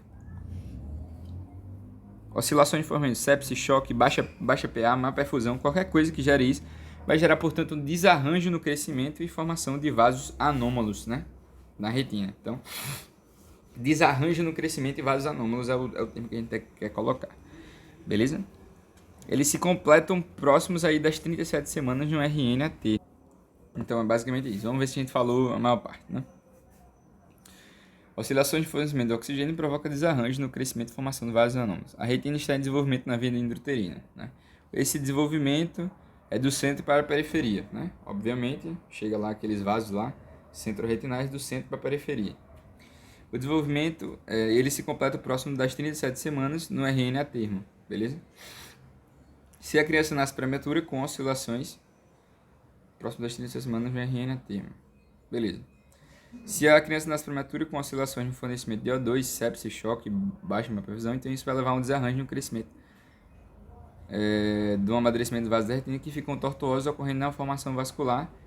Oscilações de forma sepse, choque, baixa PA, má perfusão, qualquer coisa que gere isso, vai gerar, portanto, um desarranjo no crescimento e formação de vasos anômalos, né? Na retina. Então, desarranjo no crescimento e vasos anômalos é o termo que a gente quer colocar. Beleza? Eles se completam próximos aí das 37 semanas no RNAT. Então, é basicamente isso. Vamos ver se a gente falou a maior parte, né? Oscilações de fornecimento de oxigênio provoca desarranjo no crescimento e formação de vasos anômalos. A retina está em desenvolvimento na via intrauterina, né? Esse desenvolvimento é do centro para a periferia, né? Obviamente, chega lá aqueles vasos lá, centro-retinais do centro para a periferia. O desenvolvimento, ele se completa próximo das 37 semanas no RN a termo, beleza? Se a criança nasce prematura com oscilações, próximo das 37 semanas no RN a termo, beleza? Se a criança nasce prematura com oscilações no fornecimento de O2, sepse, choque, baixa hemoperfusão, então isso vai levar a um desarranjo no crescimento do amadurecimento do vaso da retina, que ficam tortuosos, ocorrendo na formação vascular e